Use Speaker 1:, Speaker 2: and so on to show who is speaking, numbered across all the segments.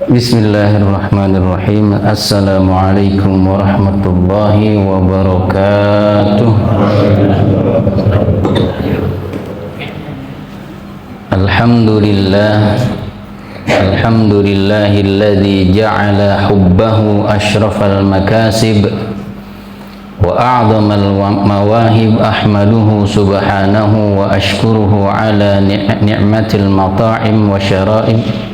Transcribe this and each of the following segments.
Speaker 1: Bismillahirrahmanirrahim. Assalamualaikum warahmatullahi wabarakatuh. Alhamdulillahilladzi ja'ala hubbahu asyrafal makasib wa a'zamal mawahib. Ahmaduhu subhanahu wa ashkuruhu ala ni'matil mata'im wa syara'ib.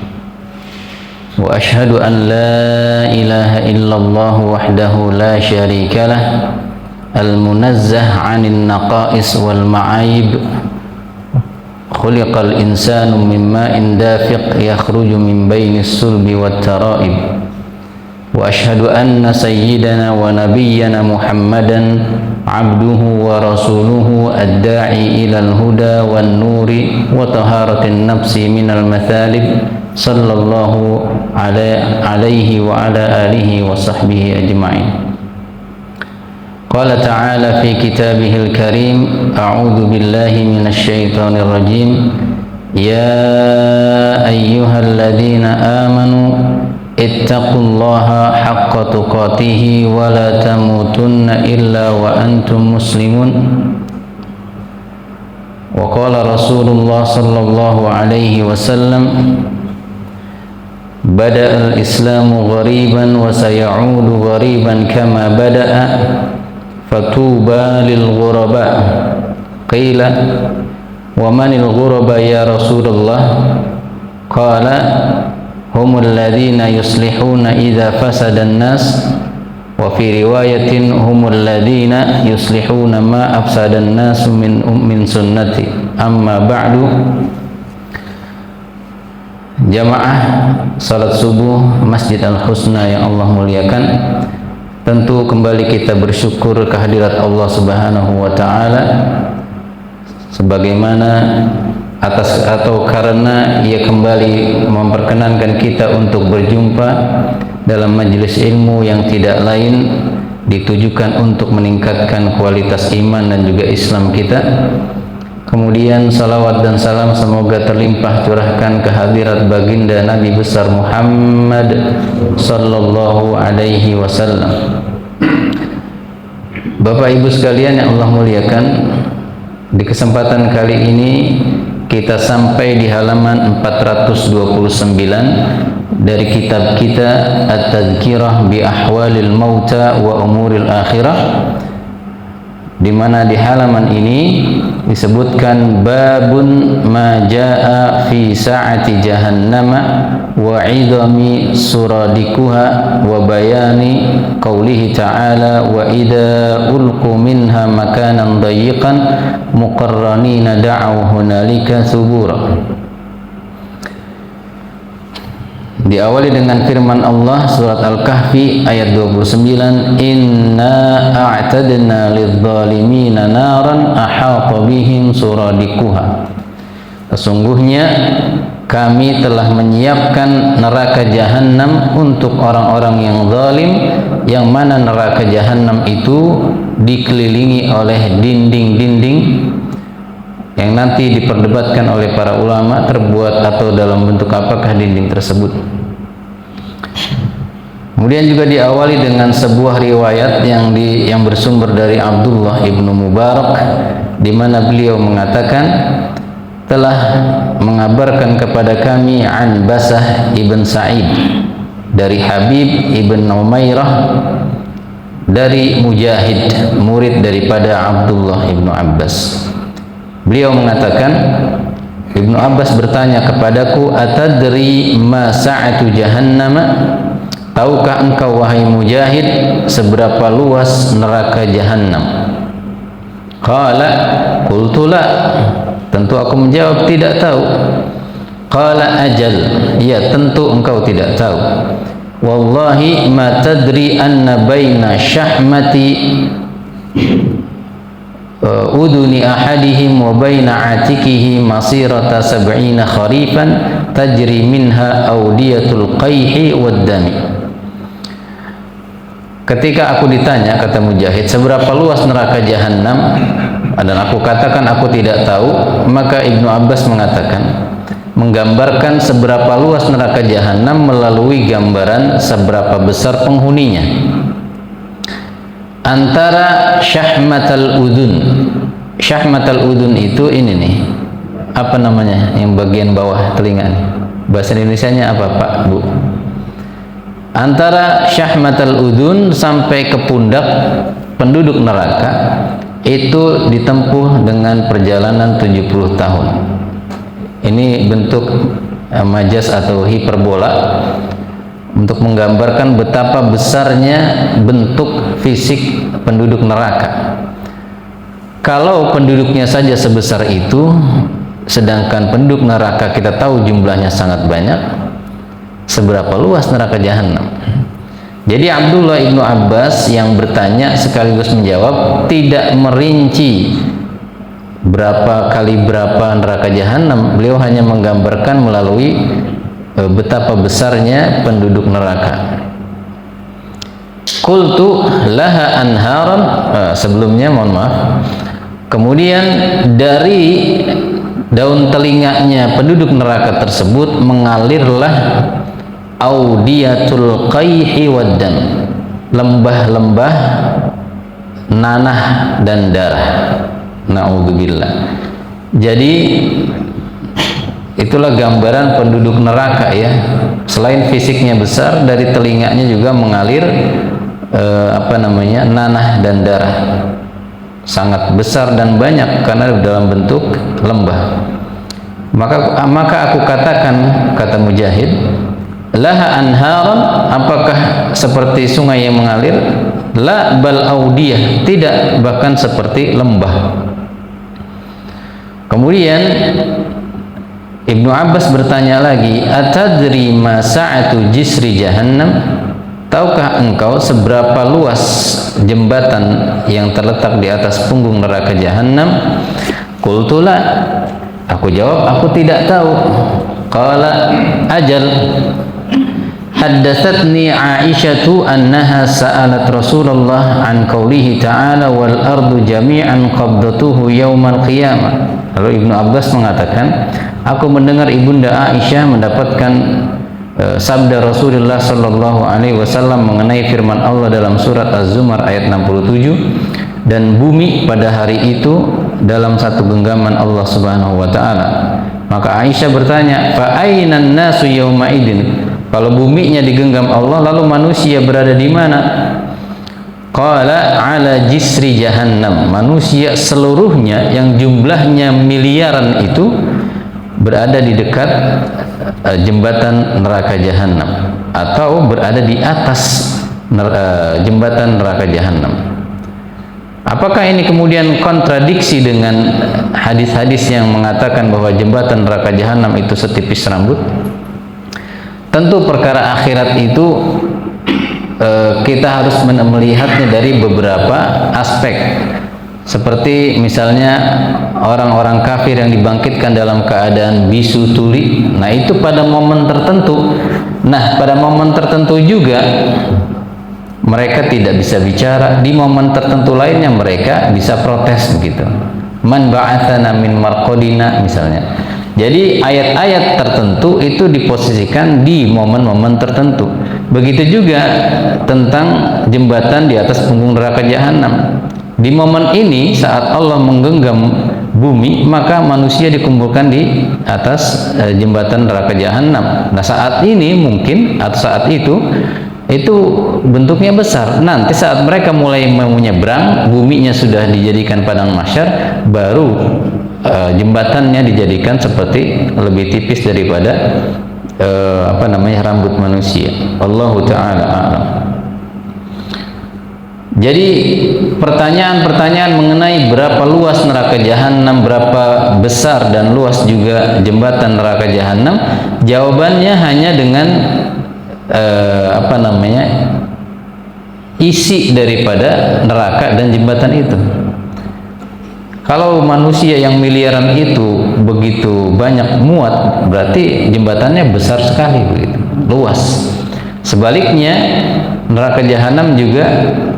Speaker 1: Wa ashhadu an la ilaha illallah wahdahu la syarika lah, al-munazzah 'anil naqais wal ma'aib. Khuliqal insanu min ma'in dafiq yakhruju min bainis sulbi wat tara'ib. Wa ashhadu anna sayyidana wa nabiyyana Muhammadan 'abduhu wa rasuluhu ad-da'i ilal huda wan nuri wa taharatin nafsi minal mathalib. Sallallahu alaihi wa ala alihi wa sahbihi ajma'in. Qala ta'ala fi kitabihil karim, a'udzu billahi minasy syaithanir rajim. Ya ayyuhalladzina amanu ittaqullaha haqqa tuqatih wa la tamutunna illa wa antum muslimun. Wa qala Rasulullah sallallahu alaihi wasallam, Bada'al islamu ghariban wa sayaudu ghariban kama bada'a fatuba lil ghuraba. Qila wa manil ghuraba ya Rasulullah? Qala humul ladzina yuslihuna idza fasada an-nas, wa fi riwayatin humul ladzina yuslihuna ma afsada an-nas min sunnati. Amma ba'du. Jamaah salat subuh Masjid Al-Husna yang Allah muliakan, tentu kembali kita bersyukur kehadirat Allah Subhanahu wa taala sebagaimana atas atau karena Ia kembali memperkenankan kita untuk berjumpa dalam majelis ilmu yang tidak lain ditujukan untuk meningkatkan kualitas iman dan juga Islam kita. Kemudian salawat dan salam semoga terlimpah curahkan kehadirat baginda Nabi besar Muhammad sallallahu alaihi wasallam. Bapak Ibu sekalian yang Allah muliakan, di kesempatan kali ini kita sampai di halaman 429 dari kitab kita At-Tadhkirah bi Ahwalil Mauta wa Umuril Akhirah, di mana di halaman ini disebutkan babun ma jaa fi sa'ati jahannama wa 'idami suradikuha wa bayani qaulihi ta'ala wa idza ulqu minha makanan dayiqan muqarranina da'u hunalika thubura. Diawali dengan firman Allah surat Al-Kahfi ayat 29, Inna a'tadna lidh-dhalimina naran ahata bihim suradikuha. Sesungguhnya kami telah menyiapkan neraka jahanam untuk orang-orang yang zalim, yang mana neraka jahanam itu dikelilingi oleh dinding-dinding yang nanti diperdebatkan oleh para ulama terbuat atau dalam bentuk apakah dinding tersebut. Kemudian juga diawali dengan sebuah riwayat yang bersumber dari Abdullah ibnu Mubarak, di mana beliau mengatakan telah mengabarkan kepada kami an Basah ibn Sa'id dari Habib ibn Umairah dari Mujahid, murid daripada Abdullah ibnu Abbas. Beliau mengatakan, Ibnu Abbas bertanya kepadaku, atadri ma sa'atu jahannama? Tahukah engkau wahai Mujahid seberapa luas neraka jahannam? Qala qultu la. Tentu aku menjawab tidak tahu. Qala ajal, ya tentu engkau tidak tahu. Wallahi ma tadri anna baina syahmati uduni ahadihim wa baina atikihi masirata sab'ina kharifan tajri minha awdiyatul qayhi wad dami. Ketika aku ditanya, kata Mujahid, seberapa luas neraka jahanam, dan aku katakan aku tidak tahu, maka Ibnu Abbas mengatakan menggambarkan seberapa luas neraka jahanam melalui gambaran seberapa besar penghuninya. Antara syahmatal udun. Syahmatal udun itu ini nih, apa namanya, yang bagian bawah telinga nih. Bahasa Indonesianya apa Pak, Bu? Antara syahmatal udun sampai ke pundak penduduk neraka itu ditempuh dengan perjalanan 70 tahun. Ini bentuk majas atau hiperbola untuk menggambarkan betapa besarnya bentuk fisik penduduk neraka. Kalau penduduknya saja sebesar itu, sedangkan penduduk neraka kita tahu jumlahnya sangat banyak, seberapa luas neraka jahanam? Jadi Abdullah ibnu Abbas yang bertanya sekaligus menjawab, tidak merinci berapa kali berapa neraka jahanam. Beliau hanya menggambarkan melalui betapa besarnya penduduk neraka. Qultu laha anharan, sebelumnya mohon maaf. Kemudian dari daun telinganya penduduk neraka tersebut mengalirlah audiyatul qayhi waddam, lembah-lembah nanah dan darah. Na'udzubillah. Jadi itulah gambaran penduduk neraka ya. Selain fisiknya besar, dari telinganya juga mengalir nanah dan darah. Sangat besar dan banyak karena dalam bentuk lembah. Maka aku katakan, kata Mujahid, laha anharan, apakah seperti sungai yang mengalir? La bal audiyah, tidak, bahkan seperti lembah. Kemudian Ibnu Abbas bertanya lagi, atadri ma sa'atu jisri jahannam? Tahukah engkau seberapa luas jembatan yang terletak di atas punggung neraka jahanam? Qultu la, aku jawab, aku tidak tahu. Qala ajal, haddatsatni Aisyatu annaha sa'alat Rasulullah an qaulihi ta'ala wal ardu jami'an qabdatuhu yaumal qiyamah. Lalu Ibnu Abbas mengatakan, aku mendengar ibunda Aisyah mendapatkan sabda Rasulullah sallallahu alaihi wasallam mengenai firman Allah dalam surat Az-Zumar ayat 67, dan bumi pada hari itu dalam satu genggaman Allah Subhanahu wa taala. Maka Aisyah bertanya, fa ainan nasu yauma idin? Kalau buminya digenggam Allah, lalu manusia berada di mana? Qala ala jisri jahannam. Manusia seluruhnya yang jumlahnya miliaran itu berada di dekat jembatan neraka jahanam, atau berada di atas jembatan neraka jahanam. Apakah ini kemudian kontradiksi dengan hadis-hadis yang mengatakan bahwa jembatan neraka jahanam itu setipis rambut? Tentu perkara akhirat itu kita harus melihatnya dari beberapa aspek. Seperti misalnya orang-orang kafir yang dibangkitkan dalam keadaan bisu tuli. Nah, itu pada momen tertentu. Nah, pada momen tertentu juga mereka tidak bisa bicara. Di momen tertentu lainnya mereka bisa protes begitu. Man ba'atsana min marqadina misalnya. Jadi ayat-ayat tertentu itu diposisikan di momen-momen tertentu. Begitu juga tentang jembatan di atas punggung neraka jahanam. Di momen ini saat Allah menggenggam bumi, maka manusia dikumpulkan di atas jembatan neraka jahanam. Nah, saat ini mungkin atau saat itu bentuknya besar. Nanti saat mereka mulai mau nyebrang, buminya sudah dijadikan padang mahsyar, baru jembatannya dijadikan seperti lebih tipis daripada rambut manusia. Allahu ta'ala a'lam. Jadi pertanyaan-pertanyaan mengenai berapa luas neraka jahanam, berapa besar dan luas juga jembatan neraka jahanam, jawabannya hanya dengan isi daripada neraka dan jembatan itu. Kalau manusia yang miliaran itu begitu banyak muat, berarti jembatannya besar sekali, begitu luas. Sebaliknya neraka jahanam juga,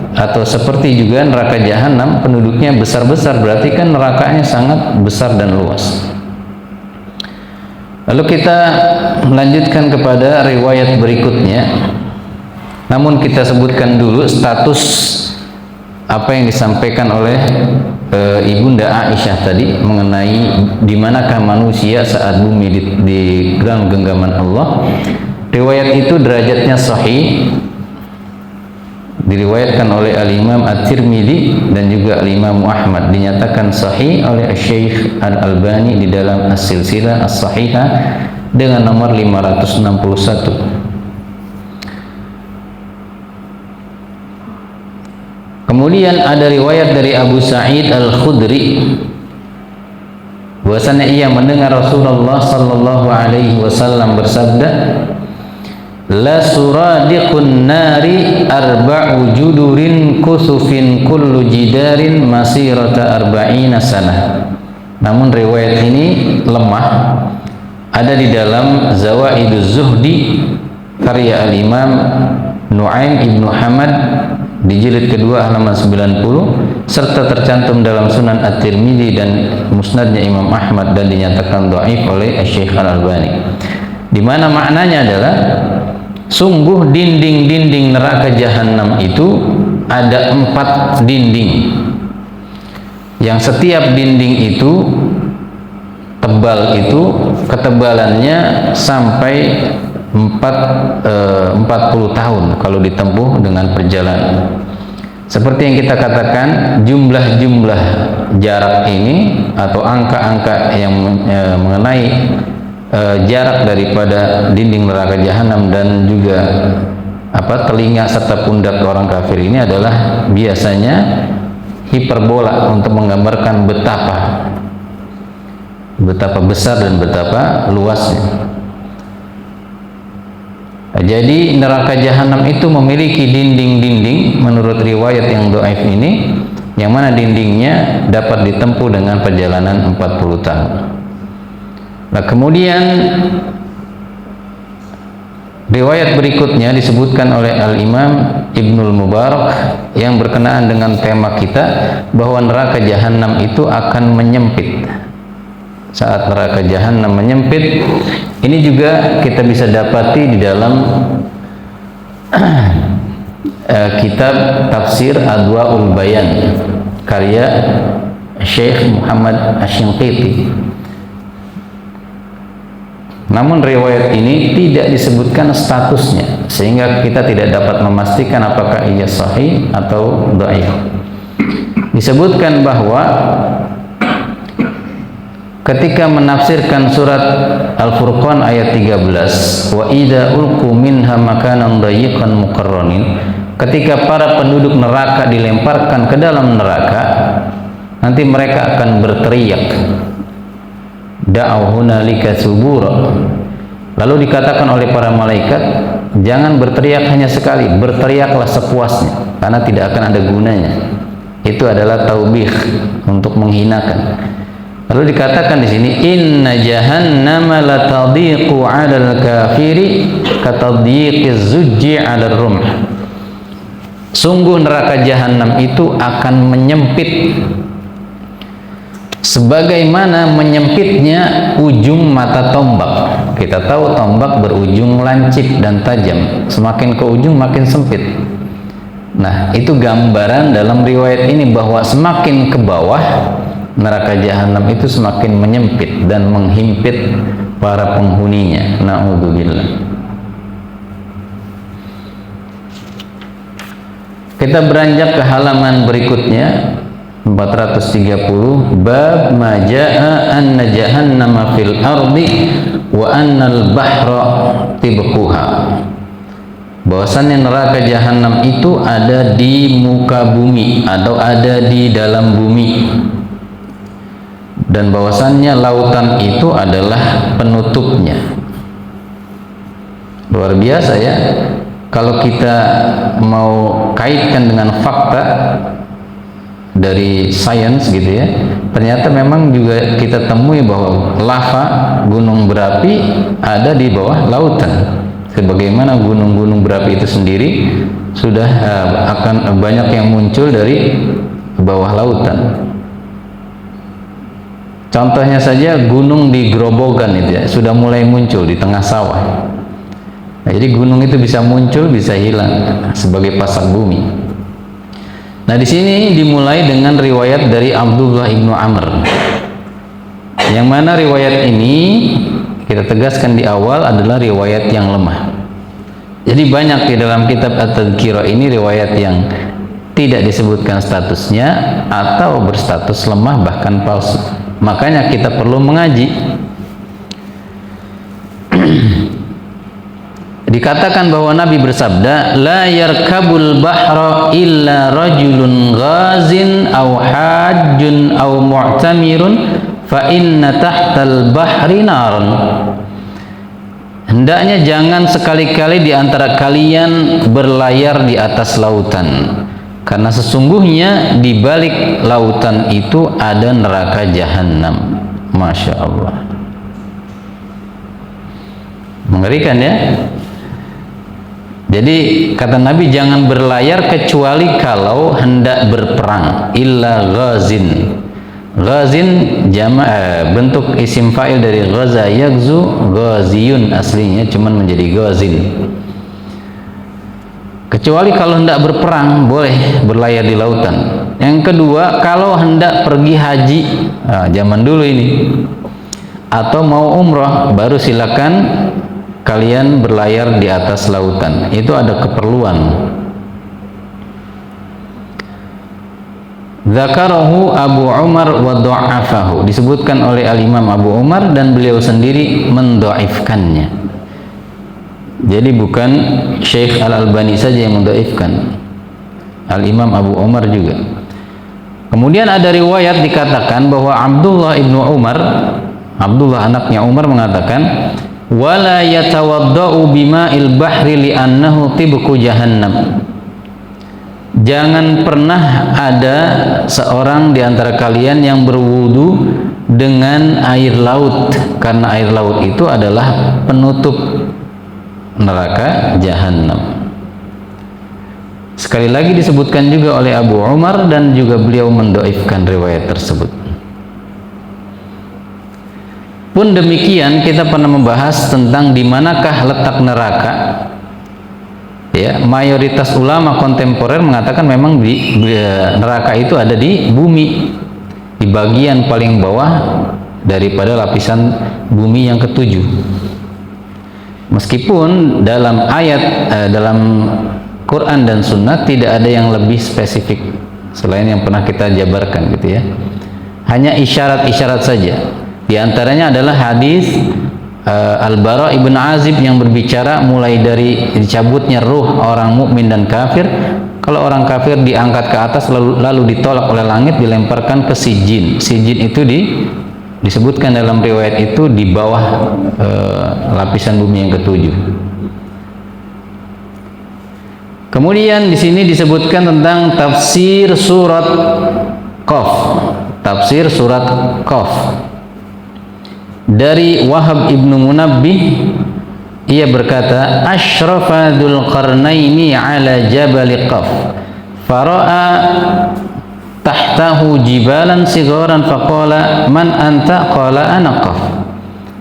Speaker 1: atau seperti juga neraka jahanam penduduknya besar-besar, berarti kan nerakanya sangat besar dan luas. Lalu kita melanjutkan kepada riwayat berikutnya. Namun kita sebutkan dulu status apa yang disampaikan oleh Ibunda Aisyah tadi mengenai di manakah manusia saat bumi di genggaman Allah. Riwayat itu derajatnya sahih, diriwayatkan oleh Al-Imam At-Tirmidzi dan juga Al-Imam Ahmad, dinyatakan sahih oleh Syekh Al-Albani di dalam As-Silsilah As-Sahihah dengan nomor 561. Kemudian ada riwayat dari Abu Sa'id Al-Khudri bahwasanya ia mendengar Rasulullah sallallahu alaihi wasallam bersabda, la suradiqun nari arba'u judurin kusufin kullu jidarin masirata arba'ina sanah. Namun riwayat ini lemah, ada di dalam Zawaiduz Zuhdi karya Al-Imam Nu'aim Ibnu Hamad di jilid kedua halaman 90, serta tercantum dalam Sunan At-Tirmidzi dan Musnadnya Imam Ahmad, dan dinyatakan dhaif oleh Syekh Al-Albani. Di mana maknanya adalah sungguh dinding-dinding neraka jahanam itu ada 4 dinding, yang setiap dinding itu tebal itu ketebalannya sampai 40 tahun kalau ditempuh dengan perjalanan. Seperti yang kita katakan, jumlah-jumlah jarak ini atau angka-angka yang mengenai jarak daripada dinding neraka jahanam dan juga telinga serta pundak orang kafir ini adalah biasanya hiperbola untuk menggambarkan betapa besar dan betapa luasnya. Jadi neraka jahanam itu memiliki dinding-dinding menurut riwayat yang dhaif ini, yang mana dindingnya dapat ditempuh dengan perjalanan 40 tahun. Nah, kemudian riwayat berikutnya disebutkan oleh Al-Imam Ibnul Mubarak yang berkenaan dengan tema kita, bahwa neraka jahanam itu akan menyempit. Saat neraka jahanam menyempit, ini juga kita bisa dapati di dalam kitab tafsir Adwaul Bayan karya Syekh Muhammad Asy-Syanqiti. Namun riwayat ini tidak disebutkan statusnya, sehingga kita tidak dapat memastikan apakah ia sahih atau dhaif. Disebutkan bahwa ketika menafsirkan surat Al-Furqan ayat 13, wa idza ulqu minha makanan dayyiqan muqarranin, ketika para penduduk neraka dilemparkan ke dalam neraka, nanti mereka akan berteriak, da'u hunalika subura. Lalu dikatakan oleh para malaikat, jangan berteriak hanya sekali, berteriaklah sepuasnya, karena tidak akan ada gunanya. Itu adalah taubih, untuk menghinakan. Lalu dikatakan di sini, inna jahannama latadiqu 'alal kafiri katadhiqiz zujji 'alal rumh. Sungguh neraka jahanam itu akan menyempit sebagaimana menyempitnya ujung mata tombak. Kita tahu tombak berujung lancip dan tajam, semakin ke ujung makin sempit. Nah, itu gambaran dalam riwayat ini bahwa semakin ke bawah neraka jahanam itu semakin menyempit dan menghimpit para penghuninya. Na'udzubillah. Kita beranjak ke halaman berikutnya 430, bab ma jaa anna jahannama fil ardi wa annal bahra tibquha. Bahwasannya neraka jahanam itu ada di muka bumi atau ada di dalam bumi, dan bahwasannya lautan itu adalah penutupnya. Luar biasa ya, kalau kita mau kaitkan dengan fakta dari sains gitu ya, ternyata memang juga kita temui bahwa lava gunung berapi ada di bawah lautan. Sebagaimana gunung-gunung berapi itu sendiri sudah akan banyak yang muncul dari bawah lautan. Contohnya saja gunung di Grobogan itu ya, sudah mulai muncul di tengah sawah. Nah, jadi gunung itu bisa muncul, bisa hilang sebagai pasak bumi. Nah, di sini dimulai dengan riwayat dari Abdullah ibnu Amr. Yang mana riwayat ini kita tegaskan di awal adalah riwayat yang lemah. Jadi banyak di dalam kitab At-Tadhkirah ini riwayat yang tidak disebutkan statusnya atau berstatus lemah bahkan palsu. Makanya kita perlu mengaji. Dikatakan bahwa Nabi bersabda, la yarkabul bahra illa rajulun ghazin aw hajjun aw mu'tamirun fa inna tahtal bahri naran. Hendaknya jangan sekali-kali di antara kalian berlayar di atas lautan, karena sesungguhnya di balik lautan itu ada neraka jahanam. Masya Allah, mengerikan ya. Jadi kata Nabi, jangan berlayar kecuali kalau hendak berperang. Illa ghazin. Ghazin bentuk isim fa'il dari ghaza yaghzu, ghaziyun aslinya, cuman menjadi ghazin. Kecuali kalau hendak berperang boleh berlayar di lautan. Yang kedua, kalau hendak pergi haji, zaman dulu ini, atau mau umrah, baru silakan kalian berlayar di atas lautan. Itu ada keperluan. Dzakarahu Abu Umar wa dha'afahu. Disebutkan oleh Al-Imam Abu Umar dan beliau sendiri mendhaifkannya. Jadi bukan Syekh Al-Albani saja yang mendhaifkan, Al-Imam Abu Umar juga. Kemudian ada riwayat dikatakan bahwa Abdullah ibnu Umar, Abdullah anaknya Umar, mengatakan, wala yatawaddau bima'il bahri li'annahu tibku jahannam. Jangan pernah ada seorang di antara kalian yang berwudu dengan air laut, karena air laut itu adalah penutup neraka jahanam. Sekali lagi disebutkan juga oleh Abu Umar dan juga beliau mendhaifkan riwayat tersebut. Pun demikian, kita pernah membahas tentang di manakah letak neraka. Ya, mayoritas ulama kontemporer mengatakan memang neraka itu ada di bumi, di bagian paling bawah daripada lapisan bumi yang ketujuh. Meskipun dalam ayat dalam Quran dan Sunnah tidak ada yang lebih spesifik selain yang pernah kita jabarkan gitu ya. Hanya isyarat-isyarat saja. Di antaranya adalah hadis Al-Bara ibn Azib yang berbicara mulai dari dicabutnya ruh orang mukmin dan kafir. Kalau orang kafir diangkat ke atas lalu ditolak oleh langit, dilemparkan ke Sijin. Sijin itu disebutkan dalam riwayat itu di bawah lapisan bumi yang ketujuh. Kemudian di sini disebutkan tentang tafsir surat Qaf. Tafsir surat Qaf dari Wahab ibnu Munabbih. Ia berkata, asyrafa Dzulqarnaini ala jabal Qaf fara'a tahtahu jibalan sigaran faqala man anta, qala ana Qaf.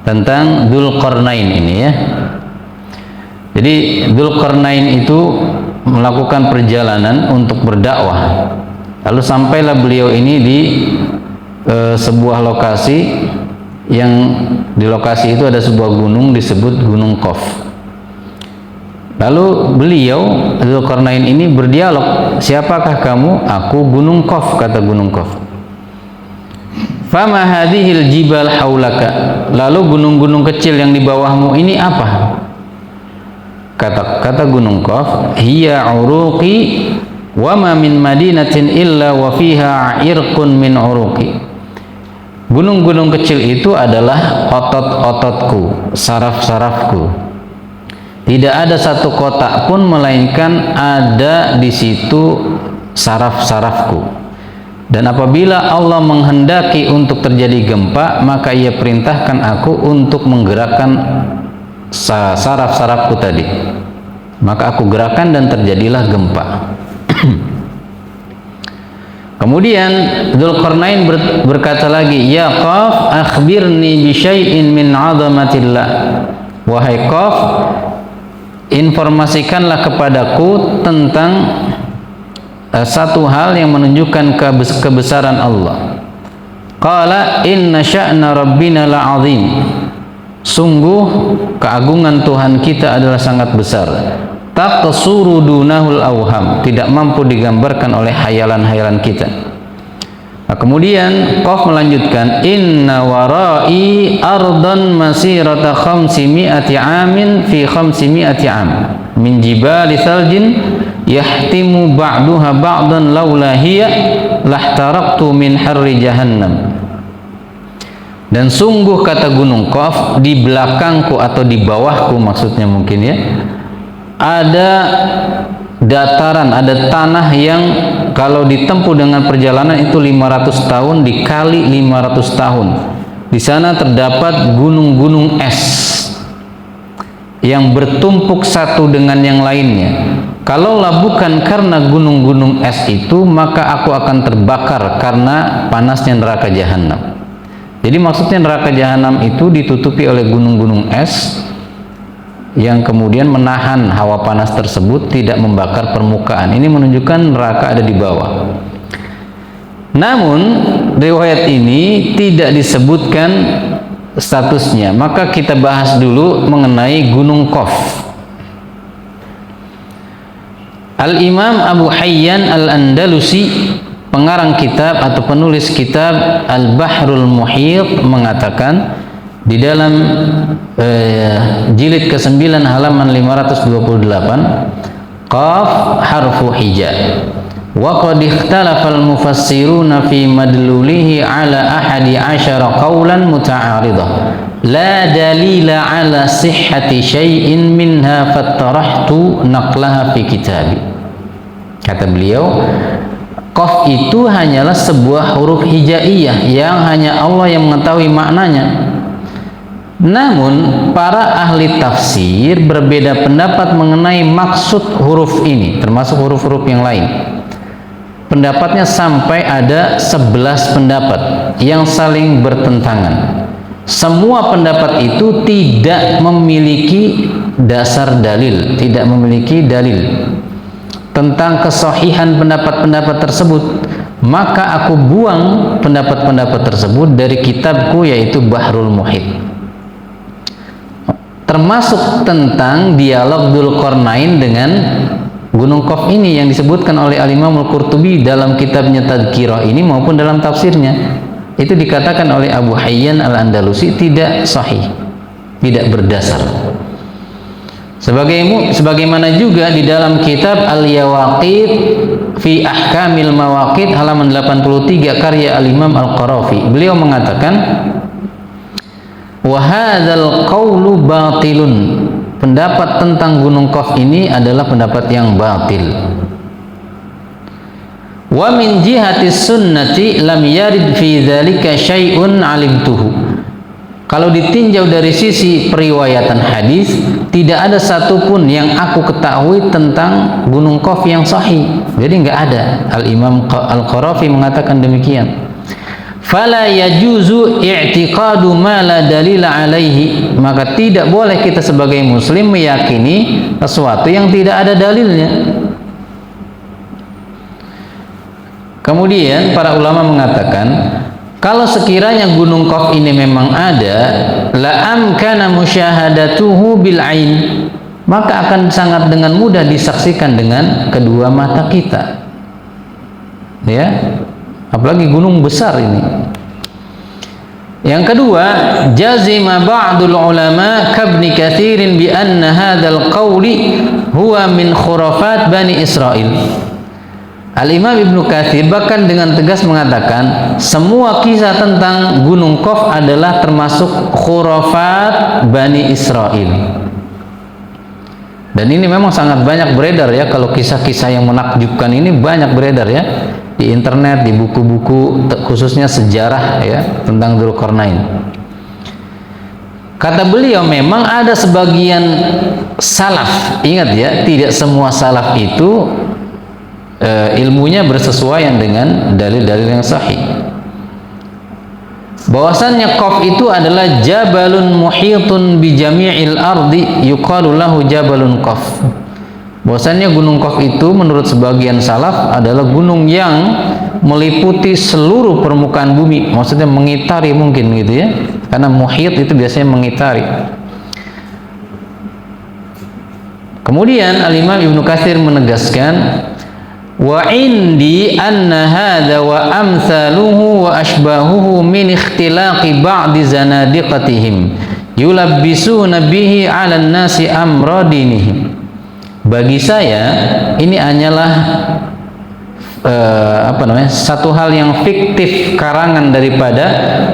Speaker 1: Tentang Dzulqarnain ini ya. Jadi Dzulqarnain itu melakukan perjalanan untuk berdakwah. Lalu sampailah beliau ini di sebuah lokasi, yang di lokasi itu ada sebuah gunung disebut Gunung Qaf. Lalu beliau Dzulqarnain ini berdialog, siapakah kamu? Aku Gunung Qaf, kata Gunung Qaf. Fama hadhil jibal haulaka. Lalu gunung-gunung kecil yang di bawahmu ini apa? Kata Gunung Qaf, hiya uruqi wa ma min madinatin illa wa fiha irqun min uruqi. Gunung-gunung kecil itu adalah otot-ototku, saraf-sarafku. Tidak ada satu kota pun melainkan ada di situ saraf-sarafku. Dan apabila Allah menghendaki untuk terjadi gempa, maka Ia perintahkan aku untuk menggerakkan saraf-sarafku tadi. Maka aku gerakan dan terjadilah gempa. Kemudian Dzulqarnain berkata lagi, ya Qaf, akhbirni bi syai'in min 'azamatillah. Wahai Qaf, informasikanlah kepadaku tentang satu hal yang menunjukkan kebesaran Allah. Qala inna sya'na rabbina la'azim. Sungguh keagungan Tuhan kita adalah sangat besar. Taqsuru dunahul awham, tidak mampu digambarkan oleh hayalan-hayalan kita. Nah, kemudian Qaf melanjutkan, inna warai ardan masirata 500 amin fi 500 am min jibali thaljin yahtimu ba'duha ba'dan laula hiya lahtaraqtu min harri jahannam. Dan sungguh, kata gunung Qaf, di belakangku atau di bawahku maksudnya mungkin ya, ada dataran, ada tanah yang kalau ditempuh dengan perjalanan itu 500 tahun dikali 500 tahun. Di sana terdapat gunung-gunung es yang bertumpuk satu dengan yang lainnya. Kalaulah bukan karena gunung-gunung es itu, maka aku akan terbakar karena panasnya neraka jahanam. Jadi maksudnya neraka jahanam itu ditutupi oleh gunung-gunung es yang kemudian menahan hawa panas tersebut, tidak membakar permukaan. Ini menunjukkan neraka ada di bawah. Namun riwayat ini tidak disebutkan statusnya. Maka kita bahas dulu mengenai Gunung Qaf. Al-Imam Abu Hayyan Al-Andalusi, pengarang kitab atau penulis kitab Al-Bahrul Muhit, mengatakan di dalam jilid ke-9 halaman 528, Qaf harfu hija wa qad ikhtalafa al-mufassiruna fi madlulihi ala 11 qawlan muta'aridah la dalila ala sihhati syai'in minha fattarahtu naqlaha fi kitabi. Kata beliau, Qaf itu hanyalah sebuah huruf hijaiyah yang hanya Allah yang mengetahui maknanya. Namun para ahli tafsir berbeda pendapat mengenai maksud huruf ini, termasuk huruf-huruf yang lain. Pendapatnya sampai ada 11 pendapat yang saling bertentangan. Semua pendapat itu tidak memiliki dasar dalil, tidak memiliki dalil tentang kesahihan pendapat-pendapat tersebut. Maka aku buang pendapat-pendapat tersebut dari kitabku, yaitu Bahrul Muhit, termasuk tentang dialog Dzulqarnain dengan Gunung Qaf ini yang disebutkan oleh Al-Imam Al-Qurtubi dalam kitabnya Tadhkirah ini maupun dalam tafsirnya. Itu dikatakan oleh Abu Hayyan Al-Andalusi tidak sahih, tidak berdasar. Sebagaimana juga di dalam kitab Al-Yawaqit fi Ahkamil Mawaqit halaman 83 karya Al-Imam Al-Qarafi, beliau mengatakan, wa hadzal qawlu batilun, pendapat tentang Gunung Qaf ini adalah pendapat yang batil. Wa min jihati sunnati lam yarid fi dzalika syai'un alimtuhu. Kalau ditinjau dari sisi periwayatan hadis, tidak ada satupun yang aku ketahui tentang Gunung Qaf yang sahih. Jadi enggak ada. Al-Imam Al-Qarafi mengatakan demikian. Fala yajuzu i'tiqadu ma la dalila alaihi, maka tidak boleh kita sebagai muslim meyakini sesuatu yang tidak ada dalilnya. Kemudian para ulama mengatakan, kalau sekiranya Gunung Qaf ini memang ada, la amkana musyahadatuhu bil ain, maka akan sangat dengan mudah disaksikan dengan kedua mata kita. Ya. Apalagi gunung besar ini. Yang kedua, jazima ba'dul ulama kabni katsirin bi anna hadzal qawli huwa min khurafat Bani Israil. Al-Imam Ibnu Katsir bahkan dengan tegas mengatakan semua kisah tentang Gunung Qaf adalah termasuk khurafat Bani Israil. Dan ini memang sangat banyak beredar ya, kalau kisah-kisah yang menakjubkan ini banyak beredar ya di internet, di buku-buku khususnya sejarah ya tentang Dzulqarnain. Kata beliau, memang ada sebagian salaf, ingat ya, tidak semua salaf itu ilmunya bersesuaian dengan dalil-dalil yang sahih. Bahwasannya Qaf itu adalah jabalun muhitun bi jami'il ardi yuqalu lahu jabalun Qaf. Bahwasannya gunung Qaf itu menurut sebagian salaf adalah gunung yang meliputi seluruh permukaan bumi, maksudnya mengitari mungkin gitu ya, karena muhit itu biasanya mengitari. Kemudian Al-Imam Ibnu Katsir menegaskan, wa indi anna hadha wa amsaluhu wa ashbahuhu min ikhtilaqi ba'di zanadiqatihim yulabbisuna bihi 'alan nasi amra dinihim. Bagi saya ini hanyalah satu hal yang fiktif, karangan daripada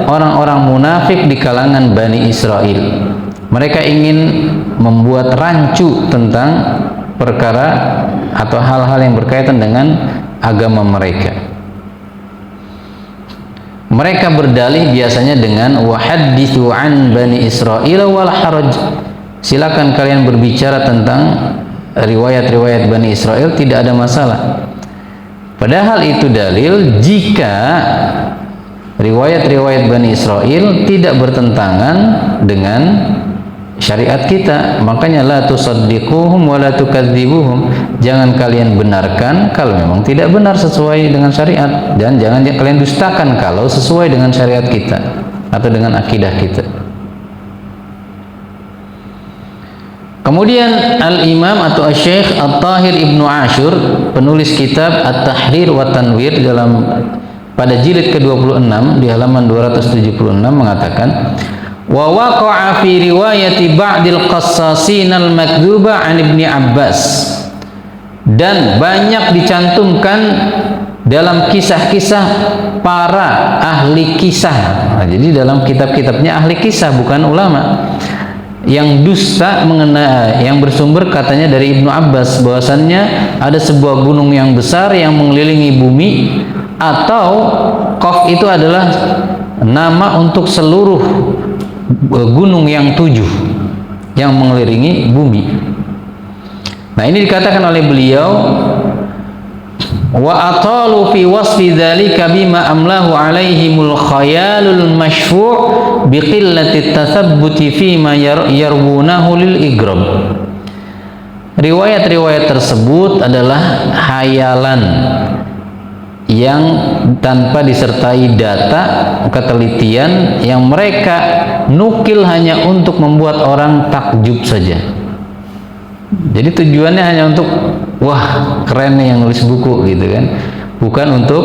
Speaker 1: orang-orang munafik di kalangan Bani Israel. Mereka ingin membuat rancu tentang perkara atau hal-hal yang berkaitan dengan agama mereka. Mereka berdalih biasanya dengan wahadithu an Bani Israel wal haraj. Silakan kalian berbicara tentang riwayat-riwayat Bani Israel, tidak ada masalah. Padahal itu dalil jika riwayat-riwayat Bani Israel tidak bertentangan dengan syariat kita. Makanya la tusaddiquhum wa la tukadzibuhum. Jangan kalian benarkan kalau memang tidak benar sesuai dengan syariat, dan jangan kalian dustakan kalau sesuai dengan syariat kita atau dengan akidah kita. Kemudian Al-Imam atau Syekh At-Tahir Ibnu Ashur, penulis kitab At-Tahrir wa Tanwir, pada jilid ke-26 di halaman 276 mengatakan, wa waqa'a fi riwayati ba'dil qassasin al-makdzuba an Ibni Abbas, dan banyak dicantumkan dalam kisah-kisah para ahli kisah. Nah, jadi dalam kitab-kitabnya ahli kisah, bukan ulama, yang dusta mengenai yang bersumber katanya dari Ibnu Abbas, bahwasannya ada sebuah gunung yang besar yang mengelilingi bumi, atau Qaf itu adalah nama untuk seluruh gunung yang 7 yang mengelilingi bumi. Nah, ini dikatakan oleh beliau, wa atalu fi wasfi dzalika bima amlahu alaihimul khayalul masyfu' biqillati tathabbuti fima yarwunahu lil igrab. Riwayat-riwayat tersebut adalah hayalan yang tanpa disertai data ketelitian, yang mereka nukil hanya untuk membuat orang takjub saja. Jadi tujuannya hanya untuk wah keren nih yang nulis buku gitu kan, bukan untuk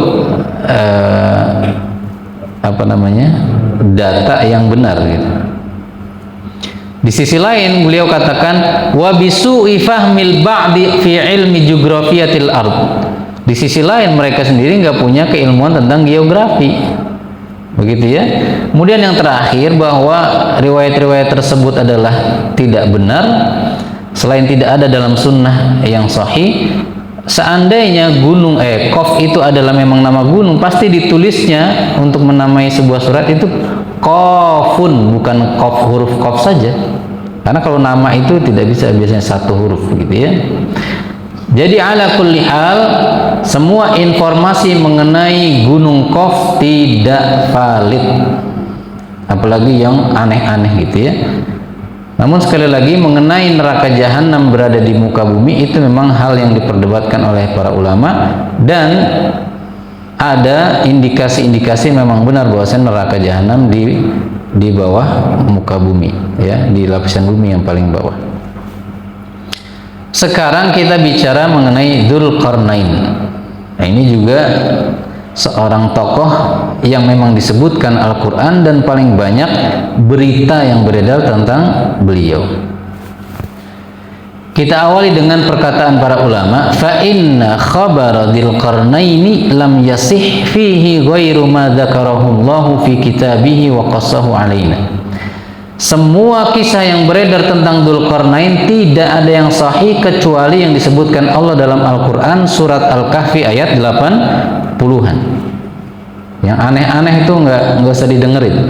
Speaker 1: data yang benar gitu. Di sisi lain beliau katakan wa bisu'i fahmil ba'di fi ilmi jughrafiyatil ard. Di sisi lain mereka sendiri nggak punya keilmuan tentang geografi, begitu ya. Kemudian yang terakhir, bahwa riwayat-riwayat tersebut adalah tidak benar, selain tidak ada dalam sunnah yang sahih. Seandainya gunung Qaf itu adalah memang nama gunung, pasti ditulisnya untuk menamai sebuah surat itu Qafun, bukan Qaf, huruf Qaf saja, karena kalau nama itu tidak bisa, biasanya satu huruf begitu ya. Jadi ala kulli hal, semua informasi mengenai gunung Qaf tidak valid, apalagi yang aneh-aneh gitu ya. Namun sekali lagi, mengenai neraka jahanam berada di muka bumi, itu memang hal yang diperdebatkan oleh para ulama, dan ada indikasi-indikasi memang benar bahwasanya neraka jahanam di bawah muka bumi ya, di lapisan bumi yang paling bawah. Sekarang kita bicara mengenai Dzulqarnain. Nah, ini juga seorang tokoh yang memang disebutkan Al-Quran dan paling banyak berita yang beredar tentang beliau. Kita awali dengan perkataan para ulama, fa inna khabara Dzulqarnaini lam yasih fihi ghairu ma dzakarahu Allah fi kitabihi wa qassahu alaina. Semua kisah yang beredar tentang Dzulqarnain tidak ada yang sahih kecuali yang disebutkan Allah dalam Al-Quran, surat Al-Kahfi ayat 80-an. Yang aneh-aneh itu nggak usah didengerin.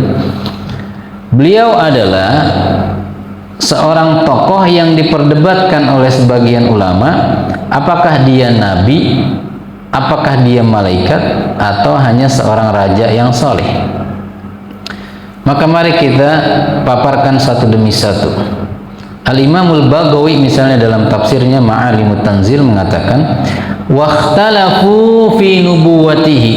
Speaker 1: Beliau adalah seorang tokoh yang diperdebatkan oleh sebagian ulama, apakah dia nabi apakah dia malaikat atau hanya seorang raja yang soleh. Maka mari kita paparkan satu demi satu. Al-Imamul Baghawi misalnya dalam tafsirnya Ma'alimut Tanzil mengatakan, "Wakhtalafu fi nubuwatihi."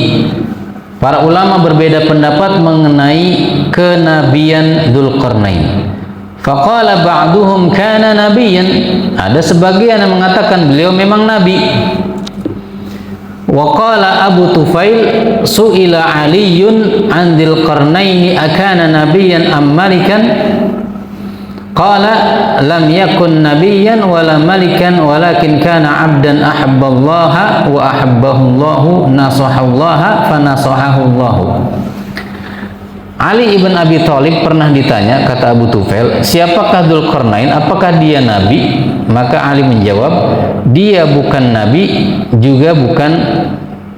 Speaker 1: Para ulama berbeda pendapat mengenai kenabian Dzulqarnain. Faqala ba'duhum kana nabiyyan. Ada sebagian yang mengatakan beliau memang nabi. Wa qala Abu Tufail su'ila Aliyun an Dzulqarnaini akana nabiyyan am malikan? Qala lam yakun nabiyyan wala malikan walakin kana 'abdan ahabballaha wa ahabbahu Allahu nasahallaha fa nasahahu Allahu. Ali ibn Abi Thalib pernah ditanya, kata Abu Tufail, siapakah Dzulqarnain, apakah dia nabi? Maka Ali menjawab, dia bukan nabi juga bukan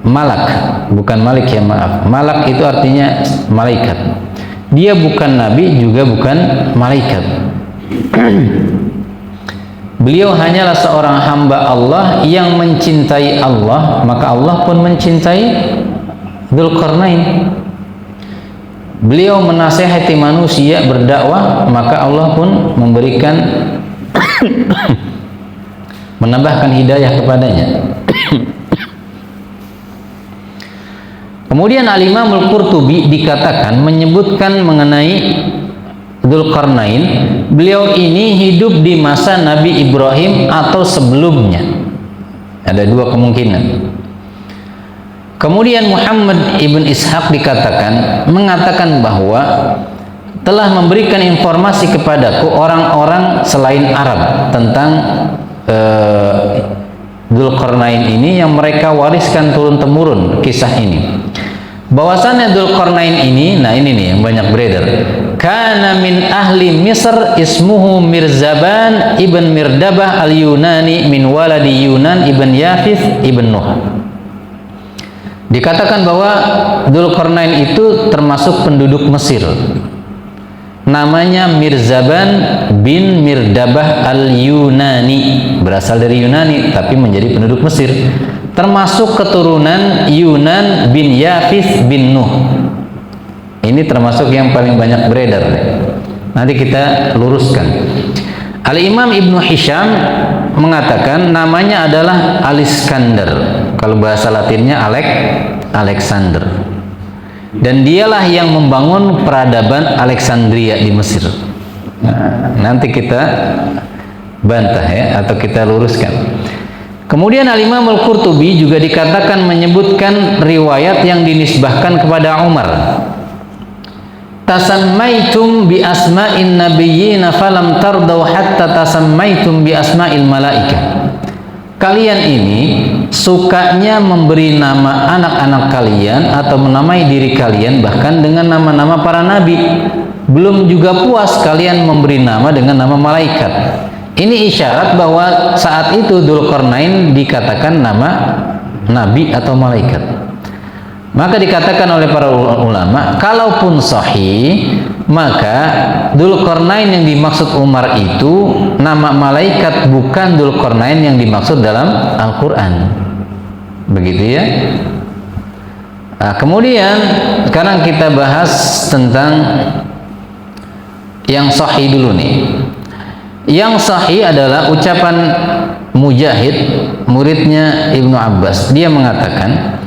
Speaker 1: malak, bukan malik ya, maaf. Malak itu artinya malaikat. Dia bukan nabi juga bukan malaikat. Beliau hanyalah seorang hamba Allah yang mencintai Allah, maka Allah pun mencintai Dzulqarnain. Beliau menasihati manusia berdakwah, maka Allah pun memberikan menambahkan hidayah kepadanya. Kemudian Al-Imam Al-Qurtubi dikatakan menyebutkan mengenai Dzulqarnain, beliau ini hidup di masa Nabi Ibrahim atau sebelumnya. Ada dua kemungkinan. Kemudian Muhammad ibn Ishaq mengatakan bahwa telah memberikan informasi kepadaku orang-orang selain Arab tentang Dzulqarnain ini yang mereka wariskan turun-temurun kisah ini. Bahwasannya Dzulqarnain ini, nah ini nih yang banyak beredar. Kana min ahli Misr ismuhu Mirzaban ibn Mirdabah al-Yunani min waladi Yunan ibn Yafith ibn Nuh. Dikatakan bahwa Dzulqarnain itu termasuk penduduk Mesir. Namanya Mirzaban bin Mirdabah al-Yunani, berasal dari Yunani tapi menjadi penduduk Mesir. Termasuk keturunan Yunan bin Yafith bin Nuh. Ini termasuk yang paling banyak beredar. Nanti kita luruskan. Al-Imam Ibnu Hisham mengatakan namanya adalah Aliskander. Kalau bahasa Latinnya Alexander. Dan dialah yang membangun peradaban Alexandria di Mesir. Nah, nanti kita bantah ya, atau kita luruskan. Kemudian Al-Imam Al-Qurtubi juga dikatakan menyebutkan riwayat yang dinisbahkan kepada Umar. Tasammaitum bi asma'in nabiyyina falam tardau hatta tasammaitum bi asma'il malaika. Kalian ini sukanya memberi nama anak-anak kalian atau menamai diri kalian bahkan dengan nama-nama para nabi. Belum juga puas kalian memberi nama dengan nama malaikat. Ini isyarat bahwa saat itu Dzulqarnain dikatakan nama nabi atau malaikat. Maka dikatakan oleh para ulama, kalaupun sahih, maka Dzulqarnain yang dimaksud Umar itu nama malaikat, bukan Dzulqarnain yang dimaksud dalam Al-Quran. Begitu ya. Nah, kemudian sekarang kita bahas tentang yang sahih dulu nih. Yang sahih adalah ucapan Mujahid, muridnya Ibnu Abbas. Dia mengatakan,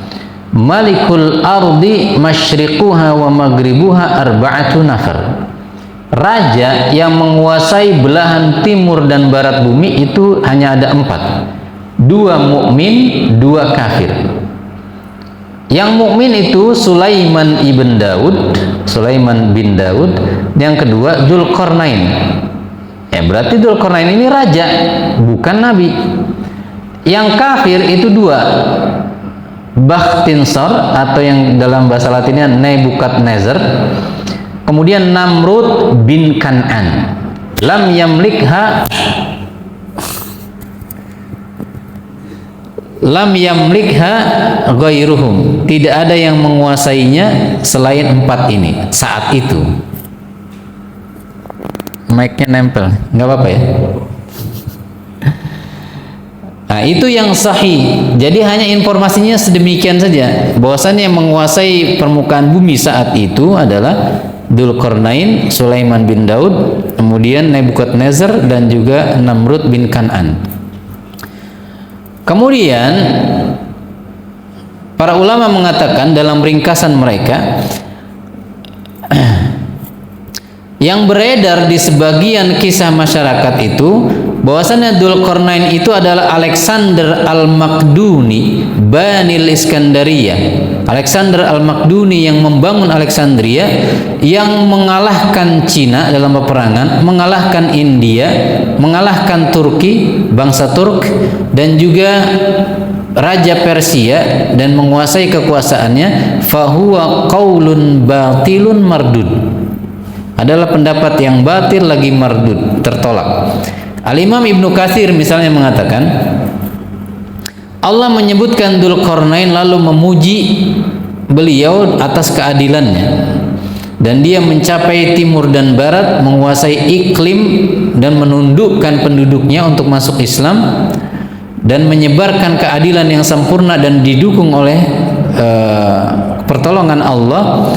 Speaker 1: Malikul ardi masyriquha wa maghribuha arba'atu nafar. Raja yang menguasai belahan timur dan barat bumi itu hanya ada 4. 2 mukmin, 2 kafir. Yang mukmin itu Sulaiman bin Daud. Yang kedua Dzulqarnain. Ya berarti Dzulqarnain ini raja, bukan nabi. Yang kafir itu 2. Bakhtinsar atau yang dalam bahasa Latinnya Nebukadnezar, kemudian Namrud bin Kan'an. Lam yamlikha ghairuhum. Tidak ada yang menguasainya selain 4 ini saat itu. Mic-nya nempel, nggak apa-apa ya. Nah, itu yang sahih. Jadi hanya informasinya sedemikian saja. Bahwasannya yang menguasai permukaan bumi saat itu adalah Dzulqarnain, Sulaiman bin Daud, kemudian Nebukadnezar dan juga Namrud bin Kan'an. Kemudian para ulama mengatakan dalam ringkasan mereka, yang beredar di sebagian kisah masyarakat itu bahwasannya Dzulqarnain itu adalah Alexander Al-Makduni Banil Iskandariyah. Alexander Al-Makduni yang membangun Alexandria, yang mengalahkan Cina dalam peperangan, mengalahkan India, mengalahkan Turki, bangsa Turk, dan juga Raja Persia, dan menguasai kekuasaannya. Fahuwa qaulun batilun mardud, adalah pendapat yang batil lagi mardud, tertolak. Al-Imam Ibnu Katsir misalnya mengatakan, Allah menyebutkan Dzulqarnain lalu memuji beliau atas keadilannya, dan dia mencapai timur dan barat, menguasai iklim dan menundukkan penduduknya untuk masuk Islam, dan menyebarkan keadilan yang sempurna dan didukung oleh pertolongan Allah.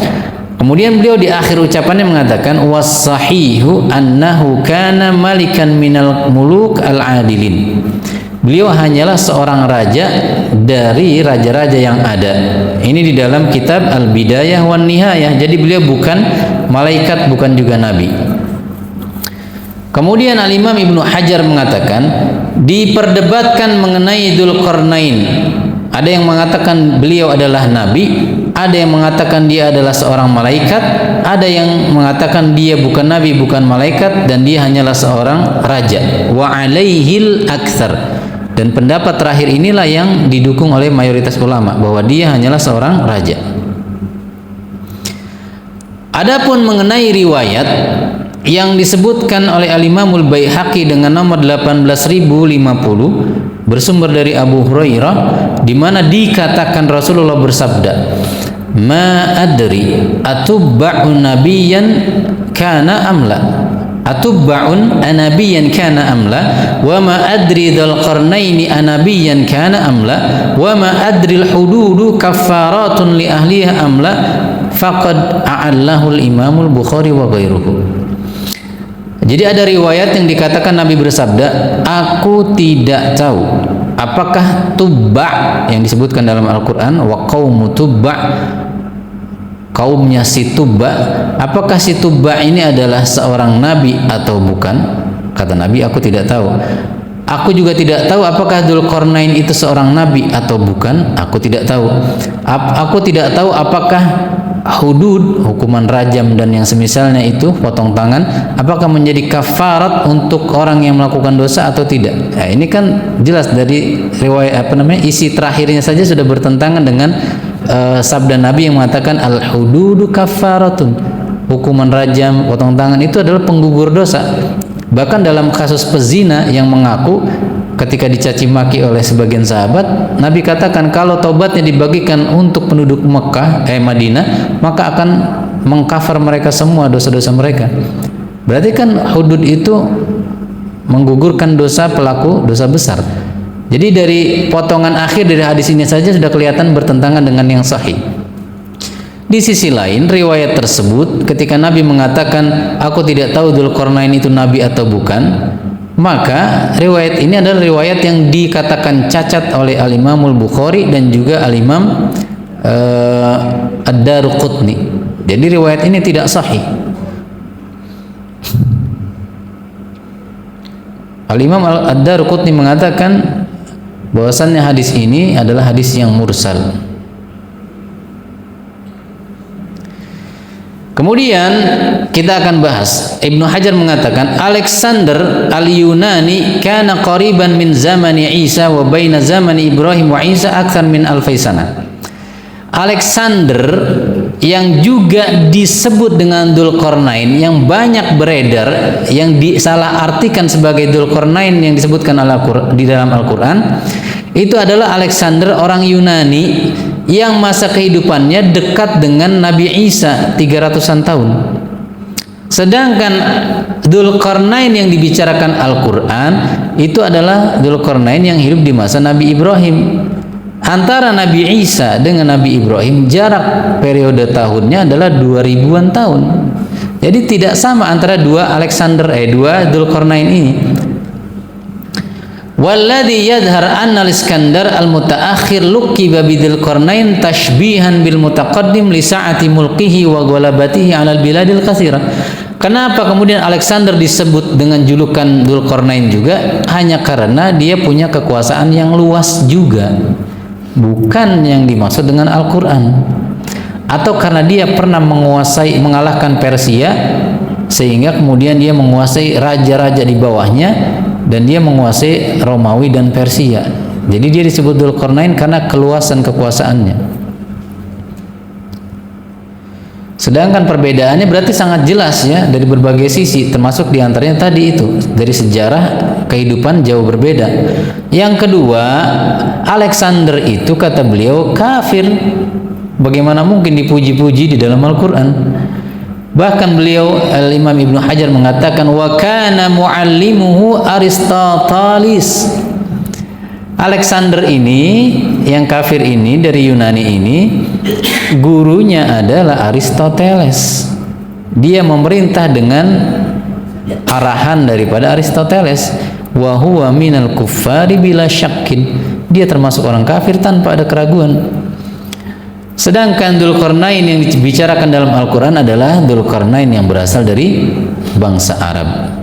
Speaker 1: Kemudian beliau di akhir ucapannya mengatakan, was-sahihu annahu kana malikan minal muluk al-adilin. Beliau hanyalah seorang raja dari raja-raja yang ada. Ini di dalam kitab Al-Bidayah wan Nihayah. Jadi beliau bukan malaikat, bukan juga nabi. Kemudian Al-Imam Ibnu Hajar mengatakan, diperdebatkan mengenai Dzulqarnain. Ada yang mengatakan beliau adalah nabi, ada yang mengatakan dia adalah seorang malaikat, ada yang mengatakan dia bukan nabi, bukan malaikat, dan dia hanyalah seorang raja. Wa alaihil aktsar. Dan pendapat terakhir inilah yang didukung oleh mayoritas ulama, bahwa dia hanyalah seorang raja. Adapun mengenai riwayat yang disebutkan oleh Al-Imamul Baihaqi dengan nomor 18050 bersumber dari Abu Hurairah, di mana dikatakan Rasulullah bersabda, ma adri atubba'un nabiyyan kana amla, atubba'un anabiyyan kana amla, wa ma adri dzulqarnaini anabiyyan kana amla, wa ma adri al-hududu kaffaratun li ahliha amla, faqad a'allahu al-Imamul Bukhari wa ghairuhu. Jadi ada riwayat yang dikatakan Nabi bersabda, aku tidak tahu apakah Tubba yang disebutkan dalam Al-Quran, wa qaumu Tubba, kaumnya si Tubba, apakah si Tubba ini adalah seorang nabi atau bukan? Kata Nabi, aku tidak tahu. Aku juga tidak tahu apakah Dzulqarnain itu seorang nabi atau bukan. Aku tidak tahu. Aku tidak tahu apakah hudud, hukuman rajam dan yang semisalnya itu, potong tangan, apakah menjadi kafarat untuk orang yang melakukan dosa atau tidak. Nah, ini kan jelas dari riwayat isi terakhirnya saja sudah bertentangan dengan sabda Nabi yang mengatakan al-hududu kafaratun. Hukuman rajam, potong tangan itu adalah penggugur dosa. Bahkan dalam kasus pezina yang mengaku, ketika dicaci maki oleh sebagian sahabat, Nabi katakan kalau taubatnya dibagikan untuk penduduk Madinah, maka akan mengkafar mereka semua dosa-dosa mereka. Berarti kan hudud itu menggugurkan dosa pelaku dosa besar. Jadi dari potongan akhir dari hadis ini saja sudah kelihatan bertentangan dengan yang sahih. Di sisi lain, riwayat tersebut ketika Nabi mengatakan aku tidak tahu Dzulqarnain itu nabi atau bukan, maka riwayat ini adalah riwayat yang dikatakan cacat oleh Al-Imamul Bukhari dan juga Al-Imam Ad-Daruqutni. Jadi riwayat ini tidak sahih. Al-Imam Ad-Daruqutni mengatakan bahwasannya hadis ini adalah hadis yang mursal. Kemudian kita akan bahas, Ibnu Hajar mengatakan Alexander al-Yunani kana qariban min zamani Isa wa baina zamani Ibrahim wa Isa akthar min alfai sana. Alexander yang juga disebut dengan Dzulqarnain, yang banyak beredar, yang disalah artikan sebagai Dzulqarnain yang disebutkan di dalam Al-Quran, itu adalah Alexander orang Yunani yang masa kehidupannya dekat dengan Nabi Isa 300-an tahun. Sedangkan Dzulqarnain yang dibicarakan Al-Quran itu adalah Dzulqarnain yang hidup di masa Nabi Ibrahim. Antara Nabi Isa dengan Nabi Ibrahim jarak periode tahunnya adalah 2000-an tahun. Jadi tidak sama antara dua Dzulqarnain ini. Walladhi yadhhar anna al-Iskandar al-mutaakhir luqiba bidzulqarnain tashbihan bil mutaqaddim li sa'ati mulkihi wa ghalabatihi 'ala al-biladil katsira. Kenapa kemudian Alexander disebut dengan julukan Dzulqarnain juga? Hanya karena dia punya kekuasaan yang luas juga. Bukan yang dimaksud dengan Al-Qur'an. Atau karena dia pernah mengalahkan Persia sehingga kemudian dia menguasai raja-raja di bawahnya dan dia menguasai Romawi dan Persia. Jadi dia disebut Dzulqarnain karena keluasan kekuasaannya. Sedangkan perbedaannya berarti sangat jelas ya dari berbagai sisi, termasuk diantaranya tadi itu dari sejarah kehidupan jauh berbeda. Yang kedua, Alexander itu kata beliau kafir. Bagaimana mungkin dipuji-puji di dalam Al-Quran? Bahkan beliau Al-Imam Ibnu Hajar mengatakan wa kana muallimuhu Aristoteles. Alexander ini yang kafir ini dari Yunani ini gurunya adalah Aristoteles. Dia memerintah dengan arahan daripada Aristoteles. Wa huwa minal kuffari bila syakkin. Dia termasuk orang kafir tanpa ada keraguan. Sedangkan Dzulqarnain yang dibicarakan dalam Al-Quran adalah Dzulqarnain yang berasal dari bangsa Arab.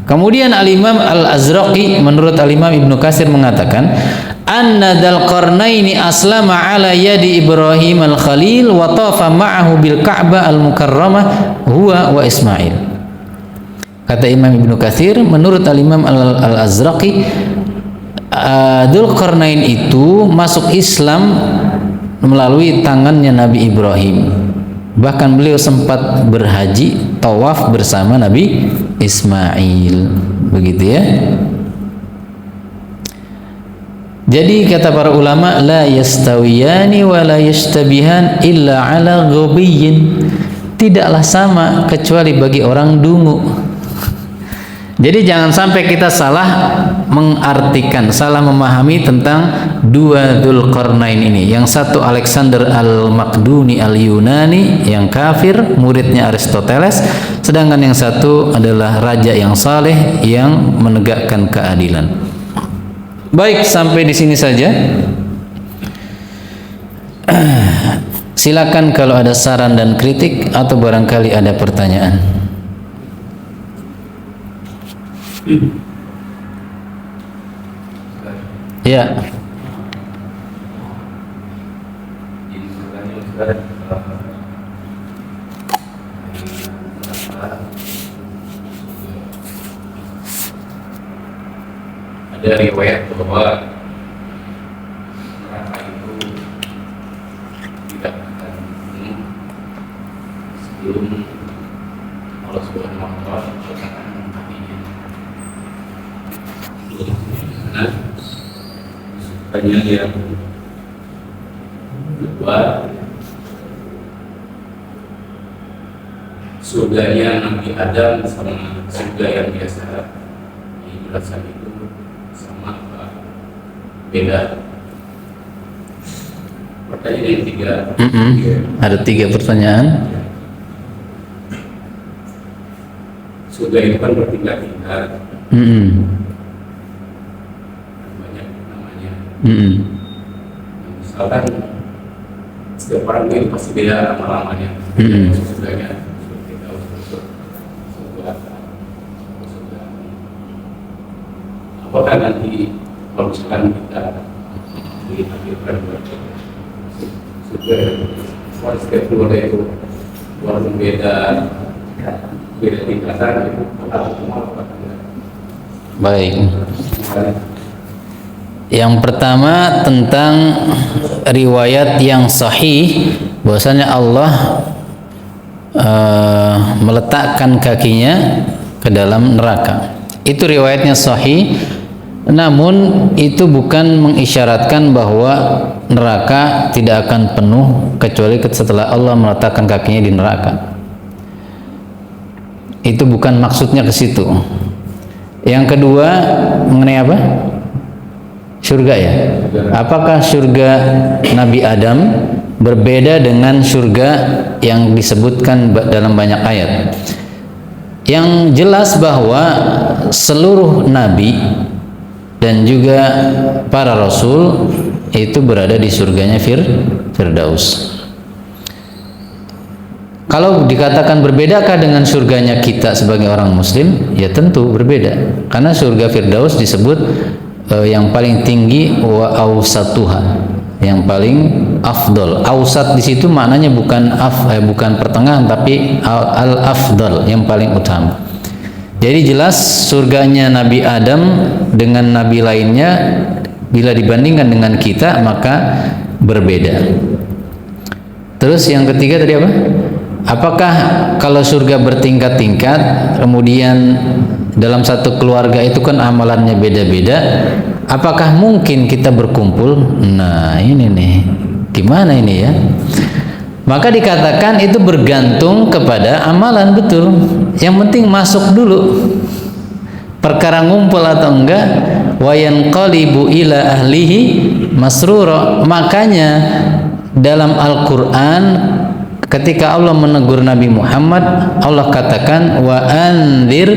Speaker 1: Kemudian Al-Imam Al-Azraqi menurut Al-Imam Ibnu Katsir mengatakan anna Dzulqarnaini aslama ala yadi Ibrahim al-Khalil wa tafa ma'ahu bil Ka'bah al-Mukarramah huwa wa Ismail. Kata Imam Ibnu Katsir menurut Al-Imam Al-Azraqi Dzulqarnain itu masuk Islam melalui tangannya Nabi Ibrahim. Bahkan beliau sempat berhaji tawaf bersama Nabi Ismail. Begitu ya. Jadi kata para ulama la yastawiyani wa la yashtabihan illa ala ghabiyyin. Tidaklah sama kecuali bagi orang dungu. Jadi jangan sampai kita salah mengartikan, salah memahami tentang dua Dzulqarnain ini. Yang satu Alexander al-Maqduni al-Yunani yang kafir, muridnya Aristoteles, sedangkan yang satu adalah raja yang saleh yang menegakkan keadilan. Baik, sampai di sini saja. Silakan kalau ada saran dan kritik atau barangkali ada pertanyaan. Ya.
Speaker 2: Ada riwayat bahwa neraka itu tidak akan penuh sebelum Allah Subhanahu wa Ta'ala akan menghatinya. Karena sukanya yang kedua, surganya Nabi Adam sama surga yang biasa dijelaskan itu sama apa beda. Pertanyaan yang ketiga,
Speaker 1: Ada 3 pertanyaan.
Speaker 2: surga itu kan bertingkat-tingkat, banyak namanya. Misalkan setiap orang itu pasti beda nama-namanya. Surganya seperti tahu surga. Apakah nanti kalau misalkan kita ditakdirkan surga setiap keluarga itu walaupun beda tingkatan itu
Speaker 1: Baik. Yang pertama tentang riwayat yang sahih bahwasanya Allah meletakkan kakinya ke dalam neraka. Itu riwayatnya sahih, namun itu bukan mengisyaratkan bahwa neraka tidak akan penuh kecuali setelah Allah meletakkan kakinya di neraka. Itu bukan maksudnya ke situ. Yang kedua mengenai apa? Surga ya. Apakah surga Nabi Adam berbeda dengan surga yang disebutkan dalam banyak ayat? Yang jelas bahwa seluruh nabi dan juga para rasul itu berada di surganya Firdaus. Kalau dikatakan berbedakah dengan surganya kita sebagai orang muslim? Ya tentu berbeda. Karena surga Firdaus disebut yang paling tinggi wa awsatuha, yang paling afdol. Awsat di situ maknanya bukan pertengahan, tapi al afdal, yang paling utama. Jadi jelas surganya Nabi Adam dengan nabi lainnya bila dibandingkan dengan kita maka berbeda. Terus yang ketiga tadi apa? Apakah kalau surga bertingkat-tingkat, kemudian dalam satu keluarga itu kan amalannya beda-beda, apakah mungkin kita berkumpul? Nah ini nih, gimana ini ya? Maka dikatakan itu bergantung kepada amalan, betul. Yang penting masuk dulu. Perkara ngumpul atau enggak, wa yanqalibu ila ahlihi masrura. Makanya dalam Al-Qur'an ketika Allah menegur Nabi Muhammad, Allah katakan wa anzir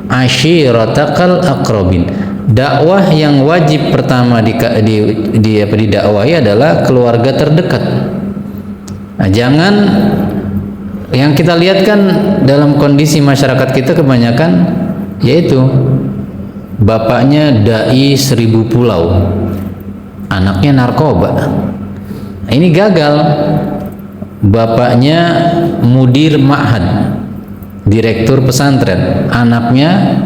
Speaker 1: ashiratakal aqrabin. Dakwah yang wajib pertama didakwahi adalah keluarga terdekat. Nah, jangan yang kita lihat kan dalam kondisi masyarakat kita kebanyakan yaitu bapaknya dai 1000 pulau, anaknya narkoba. Nah, ini gagal. Bapaknya mudir ma'had, direktur pesantren, anaknya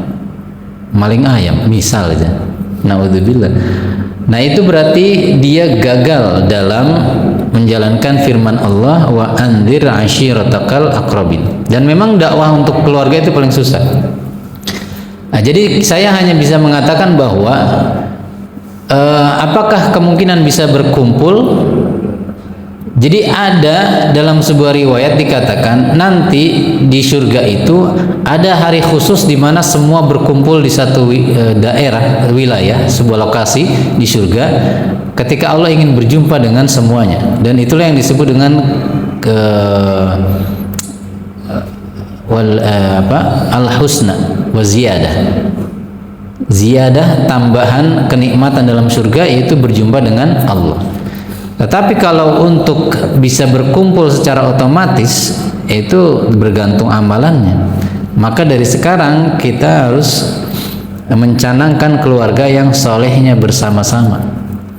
Speaker 1: maling ayam, misal aja. Naudzubillah. Nah itu berarti dia gagal dalam menjalankan firman Allah wa anzir ashiratakal aqrabin. Dan memang dakwah untuk keluarga itu paling susah. Nah, jadi saya hanya bisa mengatakan bahwa apakah kemungkinan bisa berkumpul? Jadi ada dalam sebuah riwayat dikatakan nanti di surga itu ada hari khusus di mana semua berkumpul di satu daerah, wilayah, sebuah lokasi di surga ketika Allah ingin berjumpa dengan semuanya, dan itulah yang disebut dengan al-husna wa ziyadah, tambahan kenikmatan dalam surga yaitu berjumpa dengan Allah. Tetapi kalau untuk bisa berkumpul secara otomatis itu bergantung amalannya. Maka dari sekarang kita harus mencanangkan keluarga yang solehnya bersama-sama.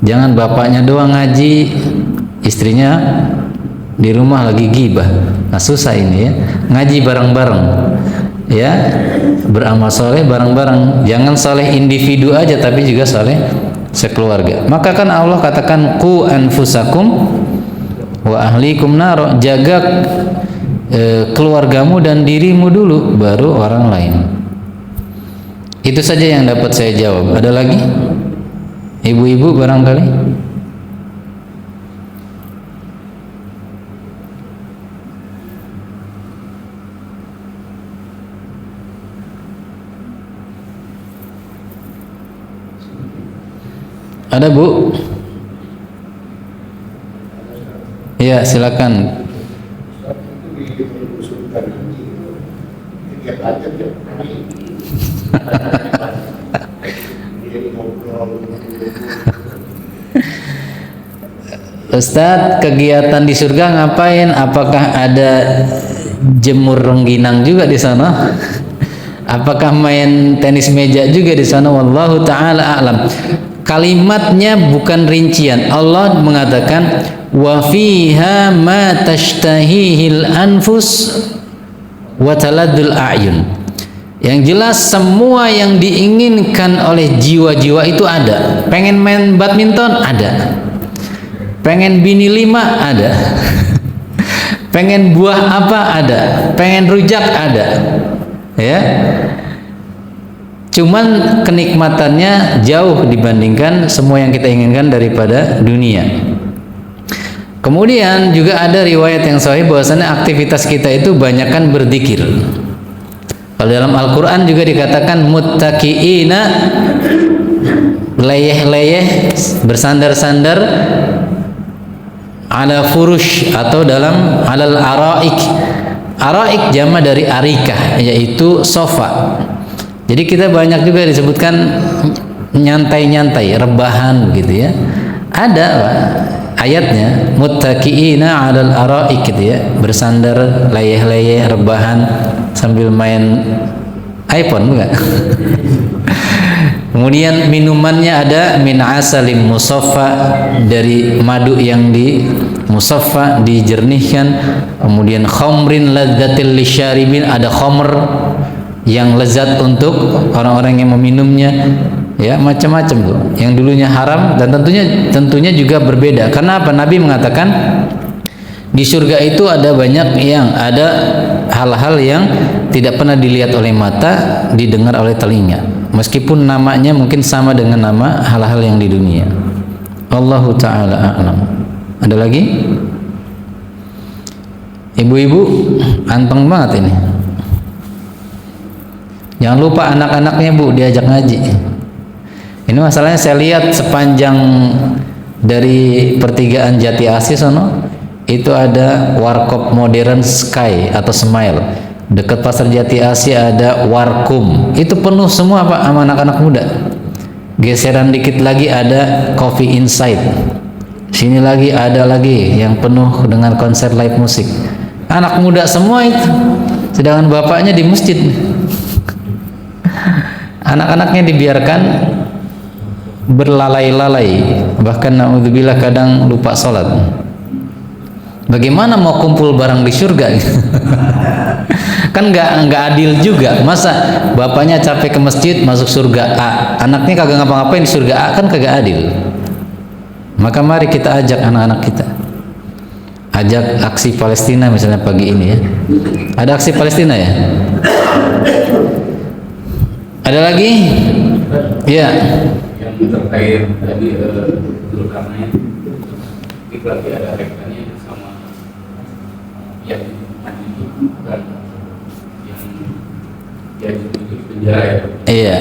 Speaker 1: Jangan bapaknya doang ngaji, istrinya di rumah lagi gibah. Nah susah ini ya. Ngaji bareng-bareng, ya, beramal soleh bareng-bareng. Jangan soleh individu aja, tapi juga soleh sekeluarga. Maka kan Allah katakan qu anfusakum wa ahlikum nar, jaga keluargamu dan dirimu dulu baru orang lain. Itu saja yang dapat saya jawab. Ada lagi? Ibu-ibu barangkali? Ada Bu? Ya silakan. Ustadz, kegiatan di surga ngapain? Apakah ada jemur rengginang juga di sana? Apakah main tenis meja juga di sana? Wallahu taala a'lam. Kalimatnya bukan rincian. Allah mengatakan wa fiha ma tashtahihil anfus wa taladdul a'yun. Yang jelas semua yang diinginkan oleh jiwa-jiwa itu ada. Pengen main badminton ada. Pengen bini 5 ada. Pengen buah apa ada. Pengen rujak ada. Ya. Cuman kenikmatannya jauh dibandingkan semua yang kita inginkan daripada dunia. Kemudian juga ada riwayat yang sahih bahwasanya aktivitas kita itu banyakkan berzikir. Kalau dalam Al-Quran juga dikatakan muttaqiina, leyeh-leyeh, bersandar-sandar, ala furush atau dalam alal araik. Araik jama dari arikah, yaitu sofa. Jadi kita banyak juga disebutkan nyantai-nyantai, rebahan gitu ya. Ada Pak, ayatnya muttaqiina 'alal araik gitu ya, bersandar leyeh-leyeh rebahan sambil main iPhone bukan? Kemudian minumannya ada min asalim musaffa, dari madu yang di musaffa dijernihkan. Kemudian khamrin ladzatil lisyaribin, ada khamr yang lezat untuk orang-orang yang meminumnya. Ya, macam-macam tuh. Yang dulunya haram dan tentunya juga berbeda. Karena apa? Nabi mengatakan di surga itu ada banyak yang ada hal-hal yang tidak pernah dilihat oleh mata, didengar oleh telinga. Meskipun namanya mungkin sama dengan nama hal-hal yang di dunia. Allahu taala a'lam. Ada lagi? Ibu-ibu, anteng banget ini. Jangan lupa anak-anaknya Bu diajak ngaji. Ini masalahnya saya lihat sepanjang dari pertigaan Jati Asih sono itu ada warkop modern Sky atau Smile. Dekat pasar Jati Asih ada Warkum. Itu penuh semua Pak sama anak-anak muda. Geseran dikit lagi ada Coffee Inside. Sini lagi ada lagi yang penuh dengan konser live musik. Anak muda semua itu. Sedangkan bapaknya di masjid. Anak-anaknya dibiarkan berlalai-lalai, bahkan naudzubillah kadang lupa sholat. Bagaimana mau kumpul barang di surga? Kan nggak adil juga. Masa bapaknya capek ke masjid masuk surga A, anaknya kagak ngapa-ngapain di surga A, kan kagak adil. Maka mari kita ajak anak-anak kita, ajak aksi Palestina misalnya pagi ini ya. Ada aksi Palestina ya? Ada lagi? Ya.
Speaker 2: Terkait tadi Zulkarnain, itu lagi ada rekannya sama yang mati itu kan, yang dia itu di penjara ya.
Speaker 1: Iya.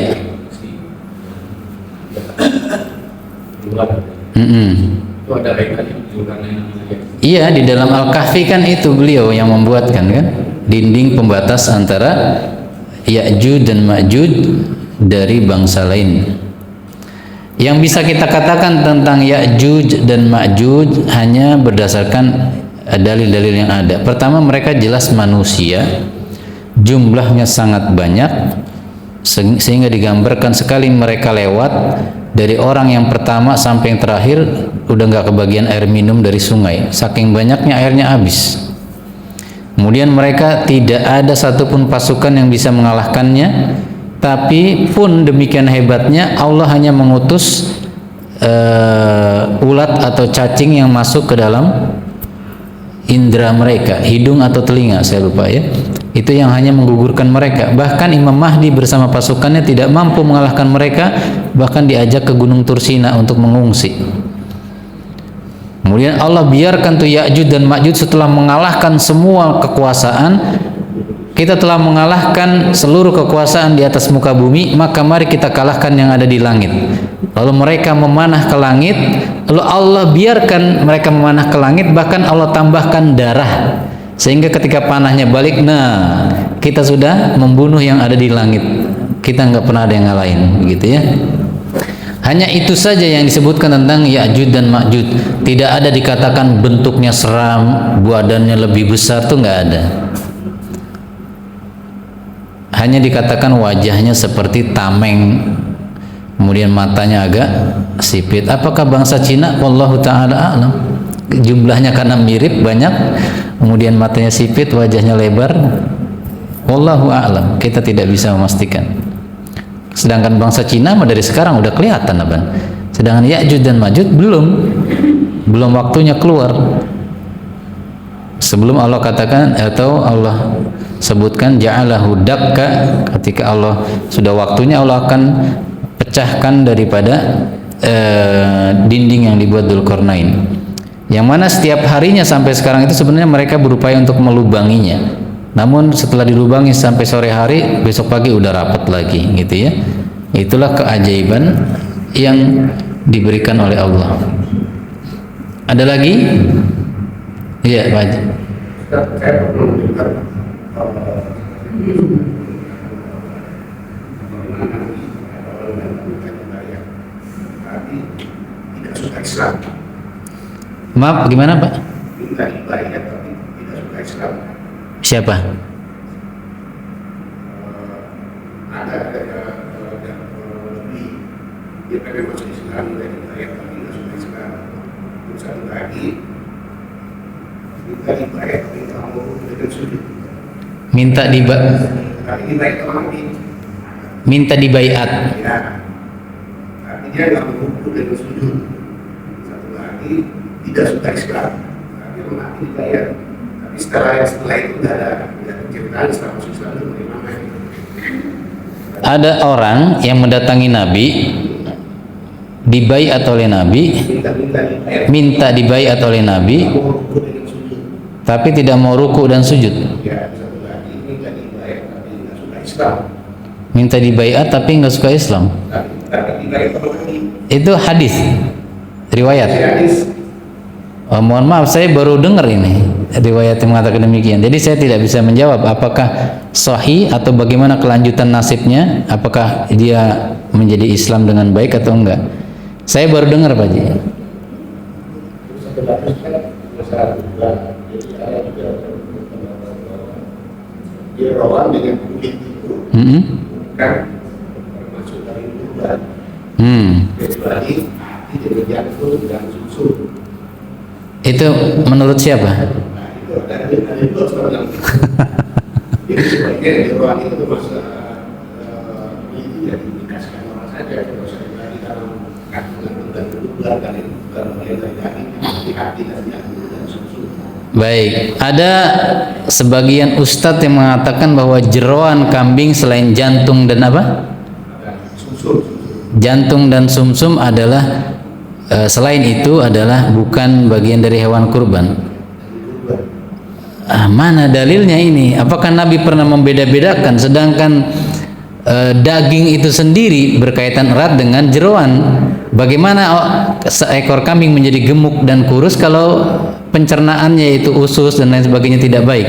Speaker 2: Itu ada rekannya Zulkarnain namanya.
Speaker 1: Iya, di dalam Al-Kahfi kan itu beliau yang membuatkan kan dinding pembatas antara Ya'juj dan Ma'juj dari bangsa lain. Yang bisa kita katakan tentang Ya'juj dan Ma'juj hanya berdasarkan dalil-dalil yang ada. Pertama, mereka jelas manusia, jumlahnya sangat banyak, sehingga digambarkan sekali mereka lewat dari orang yang pertama sampai yang terakhir udah nggak kebagian air minum dari sungai, saking banyaknya airnya habis. Kemudian mereka tidak ada satupun pasukan yang bisa mengalahkannya. Tapi pun demikian hebatnya, Allah hanya mengutus ulat atau cacing yang masuk ke dalam indera mereka, hidung atau telinga, saya lupa ya. Itu yang hanya menggugurkan mereka. Bahkan Imam Mahdi bersama pasukannya tidak mampu mengalahkan mereka, bahkan diajak ke Gunung Tursina untuk mengungsi. Kemudian Allah biarkan tuh Ya'juj dan Ma'juj setelah mengalahkan semua kekuasaan. Kita telah mengalahkan seluruh kekuasaan di atas muka bumi, maka mari kita kalahkan yang ada di langit. Lalu mereka memanah ke langit, lalu Allah biarkan mereka memanah ke langit, bahkan Allah tambahkan darah, sehingga ketika panahnya balik, nah kita sudah membunuh yang ada di langit. Kita nggak pernah ada yang ngalahin, begitu ya. Hanya itu saja yang disebutkan tentang Ya'juj dan Ma'juj. Tidak ada dikatakan bentuknya seram, badannya lebih besar, tuh nggak ada. Hanya dikatakan wajahnya seperti tameng, kemudian matanya agak sipit. Apakah bangsa Cina? Wallahu ta'ala a'lam. Jumlahnya karena mirip banyak, kemudian matanya sipit, wajahnya lebar. Wallahu a'lam. Kita tidak bisa memastikan. Sedangkan bangsa Cina dari sekarang udah kelihatan abang. Sedangkan Ya'juj dan Ma'juj belum waktunya keluar. Sebelum Allah katakan atau Allah sebutkan ja'alahu dakka, ketika Allah sudah waktunya Allah akan pecahkan daripada dinding yang dibuat Dzulqarnain. Yang mana setiap harinya sampai sekarang itu sebenarnya mereka berupaya untuk melubanginya. Namun setelah dilubangi sampai sore hari, besok pagi udah rapat lagi, gitu ya. Itulah keajaiban yang diberikan oleh Allah. Ada lagi? Iya, Pak Haji.
Speaker 3: Saya perlu mendengar tapi tidak suka Islam.
Speaker 1: Maaf, gimana Pak?
Speaker 3: Minta dibayar tapi tidak suka Islam.
Speaker 1: Siapa?
Speaker 3: Ada lebih dia pengen masuk Islam, minta dibayar tapi tidak suka Islam. Terus satu lagi minta dibayar tapi tidak mau dengan sujud.
Speaker 1: Minta
Speaker 3: Tapi dibayar orang ini.
Speaker 1: minta dibaiat.
Speaker 3: Ya, tapi dia nggak mau dengan sujud. Satu lagi tidak suka Islam, tapi mengaku dibayar. Tapi setelah itu nggak ada penceritaan Islam masuk Islam itu bagaimana?
Speaker 1: Ada orang yang mendatangi Nabi, dibaiat oleh Nabi, minta dibaiat oleh Nabi,
Speaker 3: Nggak mau ruku dengan sujud.
Speaker 1: tapi tidak mau ruku dan sujud.
Speaker 3: Ya, satu lagi minta dibayar tapi nggak suka Islam.
Speaker 1: Minta dibaiat tapi nggak suka Islam.
Speaker 3: Tapi dibayar orang ini.
Speaker 1: Itu hadis, riwayat.
Speaker 3: Hadis.
Speaker 1: Oh, mohon maaf, saya baru dengar ini riwayat yang mengatakan demikian. Jadi saya tidak bisa menjawab apakah sahih atau bagaimana kelanjutan nasibnya, apakah dia menjadi Islam dengan baik atau enggak. Saya baru dengar Pak Haji.
Speaker 3: Dia rawan dengan kulit itu kan termasuk dari kurban. Kecuali tidak jatuh dan susu.
Speaker 1: Itu menurut siapa?
Speaker 3: Nah, itu ada dua sebenarnya. Jadi sebagian di ruang itu masa ini tidak dikasihkan orang saja. Kalau saya tadi dalam kandungan dan kurban dan itu bukan mulai dari daging, hati dan jatuh dan susu.
Speaker 1: Baik, ada sebagian ustadz yang mengatakan bahwa jeroan kambing selain jantung dan apa?
Speaker 3: Dan susu.
Speaker 1: Jantung dan sumsum adalah selain itu adalah bukan bagian dari hewan kurban. Mana dalilnya ini? Apakah Nabi pernah membeda-bedakan? Sedangkan daging itu sendiri berkaitan erat dengan jeroan. Bagaimana seekor kambing menjadi gemuk dan kurus kalau pencernaannya itu usus dan lain sebagainya tidak baik?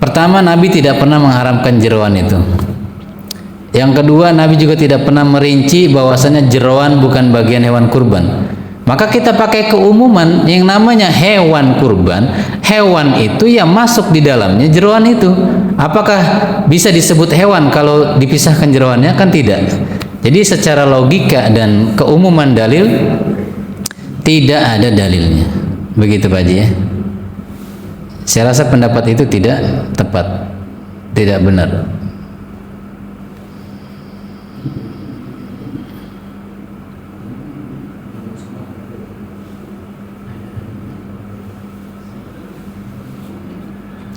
Speaker 1: Pertama, Nabi tidak pernah mengharamkan jeroan itu. Yang kedua, Nabi juga tidak pernah merinci bahwasanya jeroan bukan bagian hewan kurban. Maka kita pakai keumuman yang namanya hewan kurban. Hewan itu yang masuk di dalamnya jeroan itu. Apakah bisa disebut hewan kalau dipisahkan jeroannya? Kan tidak. Jadi secara logika dan keumuman dalil tidak ada dalilnya. Begitu Pak Haji ya. Saya rasa pendapat itu tidak tepat, tidak benar.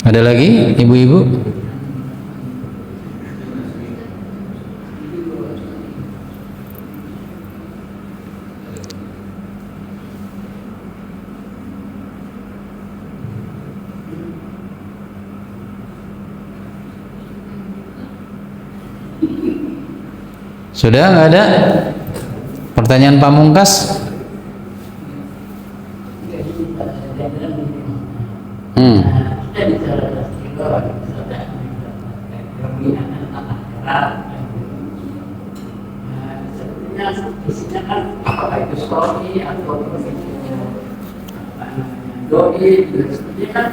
Speaker 1: Ada lagi ibu-ibu? Sudah nggak ada? Pertanyaan pamungkas?
Speaker 4: Apakah itu story atau doi seperti kan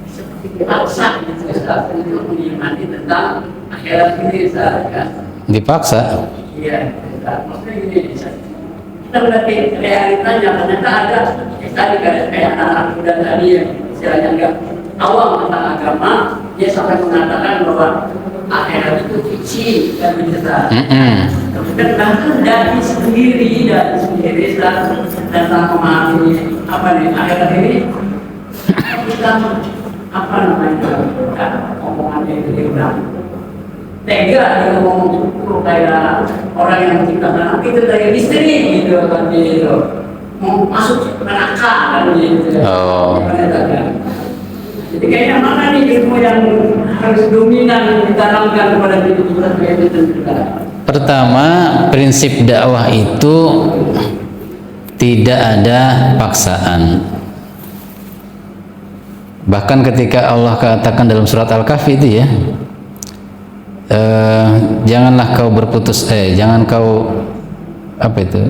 Speaker 4: seperti dipaksa gitu saat itu mengimani tentang akhirat ini saja.
Speaker 1: Dipaksa?
Speaker 4: Iya, maksudnya gini, kita udah ke realitanya ternyata ada tadi kayak anak muda tadi yang istilahnya nggak awam tentang agama, dia sampai mengatakan bahwa akhirat itu fiksi dan bencana. Kemudian bahkan dari sendiri tentang memahami apa nih akhirat ini kita apa namanya omongannya itu diulang. Tega dia ngomong kayak orang yang menciptakan api itu dari misteri gitu kan itu. mau masuk neraka kan gitu.
Speaker 1: Oh.
Speaker 4: Jadi kayaknya mana nih ilmu yang harus dominan ditanamkan kepada diri kita sebagai kita.
Speaker 1: Pertama, prinsip dakwah itu tidak ada paksaan. Bahkan ketika Allah katakan dalam surat Al-Kahfi itu ya, janganlah kau berputus, jangan kau apa itu,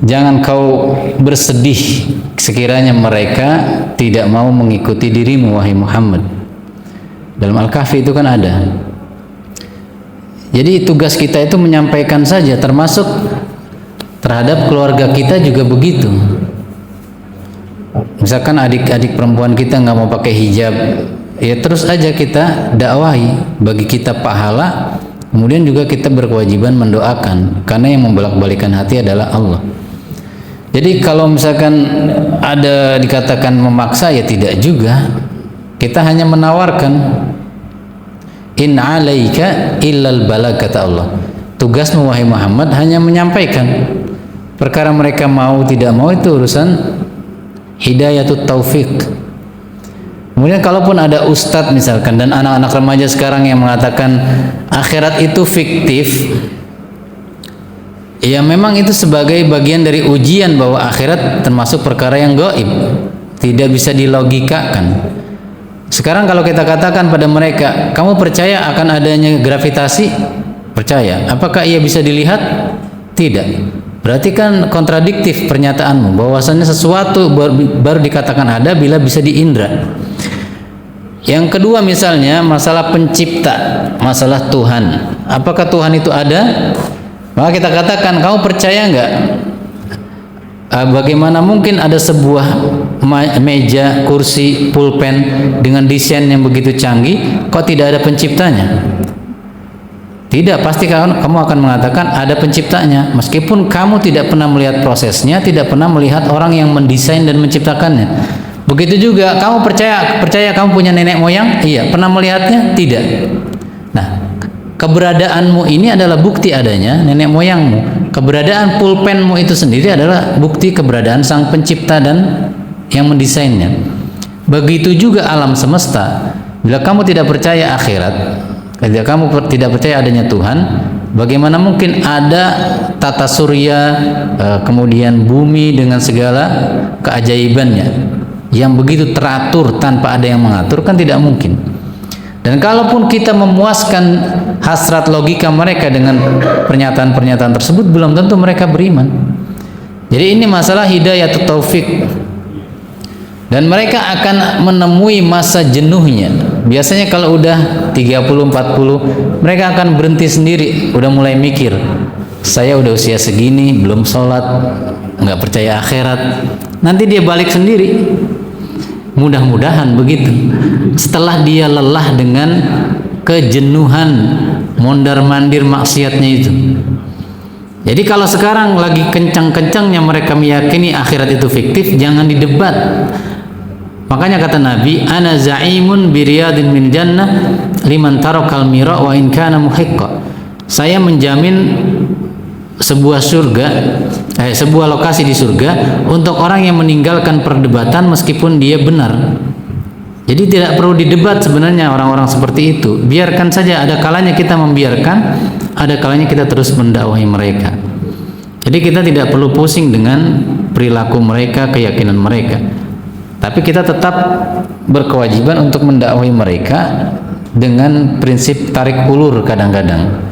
Speaker 1: jangan kau bersedih sekiranya mereka tidak mau mengikuti dirimu wahai Muhammad. Dalam Al-Kahfi itu kan ada. Jadi tugas kita itu menyampaikan saja, termasuk terhadap keluarga kita juga begitu. Misalkan adik-adik perempuan kita nggak mau pakai hijab, ya terus aja kita dakwahi, bagi kita pahala, kemudian juga kita berkewajiban mendoakan, karena yang membolak-balikan hati adalah Allah. Jadi kalau misalkan ada dikatakan memaksa, ya tidak juga. Kita hanya menawarkan. In alaika illal balag, kata Allah. Tugasmu wahai Muhammad hanya menyampaikan. Perkara mereka mau tidak mau itu urusan hidayatut taufik. Kemudian kalaupun ada ustadz misalkan dan anak-anak remaja sekarang yang mengatakan akhirat itu fiktif, ya memang itu sebagai bagian dari ujian bahwa akhirat termasuk perkara yang gaib, tidak bisa dilogikakan. Sekarang kalau kita katakan pada mereka, kamu percaya akan adanya gravitasi? Percaya. Apakah ia bisa dilihat? Tidak. Berarti kan kontradiktif pernyataanmu, bahwasannya sesuatu baru dikatakan ada bila bisa diindra. Yang kedua misalnya masalah pencipta, masalah Tuhan. Apakah Tuhan itu ada? Maka kita katakan, kamu percaya enggak? Bagaimana mungkin ada sebuah meja, kursi, pulpen dengan desain yang begitu canggih, kok tidak ada penciptanya? Tidak, pasti kamu akan mengatakan ada penciptanya, meskipun kamu tidak pernah melihat prosesnya, tidak pernah melihat orang yang mendesain dan menciptakannya. Begitu juga kamu percaya kamu punya nenek moyang? Iya. Pernah melihatnya? Tidak. Nah, keberadaanmu ini adalah bukti adanya nenek moyangmu. Keberadaan pulpenmu itu sendiri adalah bukti keberadaan sang pencipta dan yang mendesainnya. Begitu juga alam semesta. Bila kamu tidak percaya akhirat, ketika kamu tidak percaya adanya Tuhan, bagaimana mungkin ada tata surya, kemudian bumi dengan segala keajaibannya yang begitu teratur tanpa ada yang mengatur? Kan tidak mungkin. Dan kalaupun kita memuaskan hasrat logika mereka dengan pernyataan-pernyataan tersebut, belum tentu mereka beriman. Jadi ini masalah hidayah atau taufik. Dan mereka akan menemui masa jenuhnya. Biasanya kalau udah 30-40, mereka akan berhenti sendiri, udah mulai mikir, saya udah usia segini, belum sholat, nggak percaya akhirat. Nanti dia balik sendiri. Mudah-mudahan begitu. Setelah dia lelah dengan kejenuhan mondar-mandir maksiatnya itu. Jadi kalau sekarang lagi kencang-kencangnya mereka meyakini akhirat itu fiktif, jangan didebat. Makanya kata Nabi, ana za'imun biriyadin min jannah liman tarakal mira wa in kana muhiqqa. Saya menjamin sebuah surga, sebuah lokasi di surga untuk orang yang meninggalkan perdebatan meskipun dia benar. Jadi tidak perlu didebat sebenarnya orang-orang seperti itu. Biarkan saja, ada kalanya kita membiarkan, ada kalanya kita terus mendakwahi mereka. Jadi kita tidak perlu pusing dengan perilaku mereka, keyakinan mereka. Tapi kita tetap berkewajiban untuk mendakwahi mereka dengan prinsip tarik ulur kadang-kadang.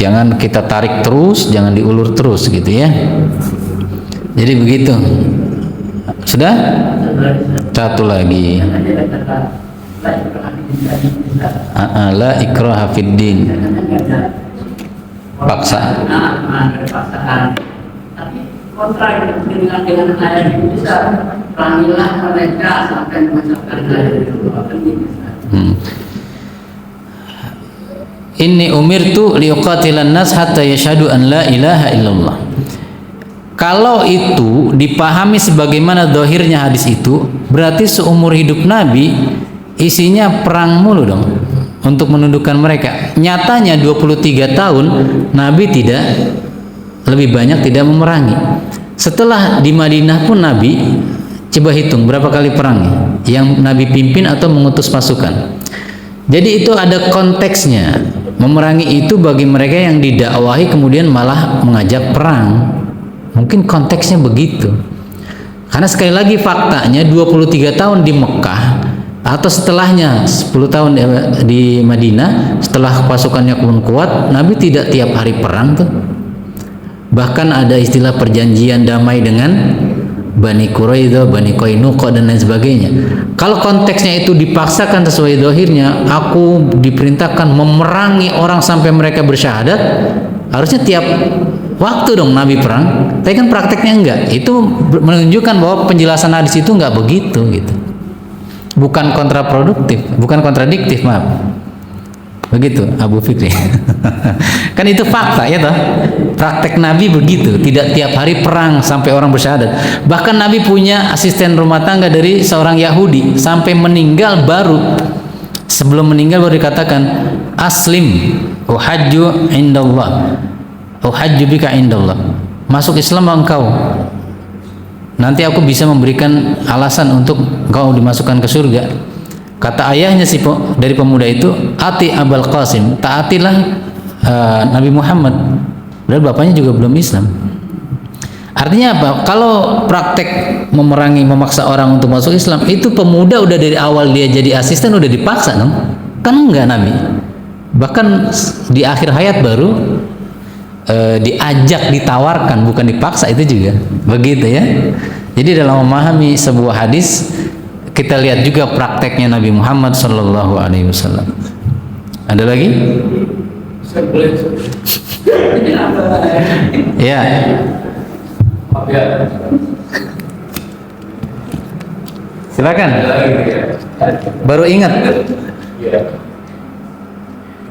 Speaker 1: Jangan kita tarik terus, jangan diulur terus gitu ya. Jadi begitu. Sudah? Satu lagi. La ikraha fid din. Paksa.
Speaker 4: Tapi kontra dengan ayat itu bisa panggilah mereka sampai mengucapkan ayat itu.
Speaker 1: Inni umirtu liuqatilan nas hatta yashhadu an la ilaha illallah. Kalau itu dipahami sebagaimana zahirnya hadis itu, berarti seumur hidup Nabi isinya perang mulu dong untuk menundukkan mereka. Nyatanya 23 tahun Nabi tidak lebih banyak tidak memerangi. Setelah di Madinah pun Nabi, coba hitung berapa kali perang yang Nabi pimpin atau mengutus pasukan. Jadi itu ada konteksnya. Memerangi itu bagi mereka yang didakwahi kemudian malah mengajak perang. Mungkin konteksnya begitu. Karena sekali lagi faktanya 23 tahun di Mekah atau setelahnya 10 tahun di Madinah, setelah pasukannya pun kuat, Nabi tidak tiap hari perang tuh. Bahkan ada istilah perjanjian damai dengan Bani Quraidah, Bani Qainuqa dan lain sebagainya. Kalau konteksnya itu dipaksakan sesuai zahirnya, aku diperintahkan memerangi orang sampai mereka bersyahadat, harusnya tiap waktu dong Nabi perang. Tapi kan prakteknya enggak. Itu menunjukkan bahwa penjelasan hadis itu enggak begitu gitu. Bukan kontraproduktif, bukan kontradiktif, maaf. Begitu Abu Fikri. Kan itu fakta ya toh. Praktek Nabi begitu, tidak tiap hari perang sampai orang bersyahadat. Bahkan Nabi punya asisten rumah tangga dari seorang Yahudi, sampai meninggal baru, sebelum meninggal baru dikatakan aslim uhajju indallah, uhajju bika indallah, masuk Islam engkau, nanti aku bisa memberikan alasan untuk engkau dimasukkan ke surga. Kata ayahnya dari pemuda itu, ati Abul Qasim, taatilah Nabi Muhammad. Dan bapaknya juga belum Islam. Artinya apa? Kalau praktek memerangi, memaksa orang untuk masuk Islam, itu pemuda udah dari awal dia jadi asisten udah dipaksa dong? Kan enggak Nabi. Bahkan di akhir hayat baru diajak, ditawarkan, bukan dipaksa, itu juga. Begitu ya. Jadi dalam memahami sebuah hadis, kita lihat juga prakteknya Nabi Muhammad Sallallahu Alaihi Wasallam. Ada lagi? Ya. Silakan. Baru ingat.
Speaker 2: Ya.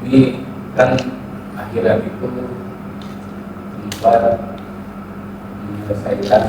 Speaker 2: Ini kan akhirat itu tempat menyelesaikan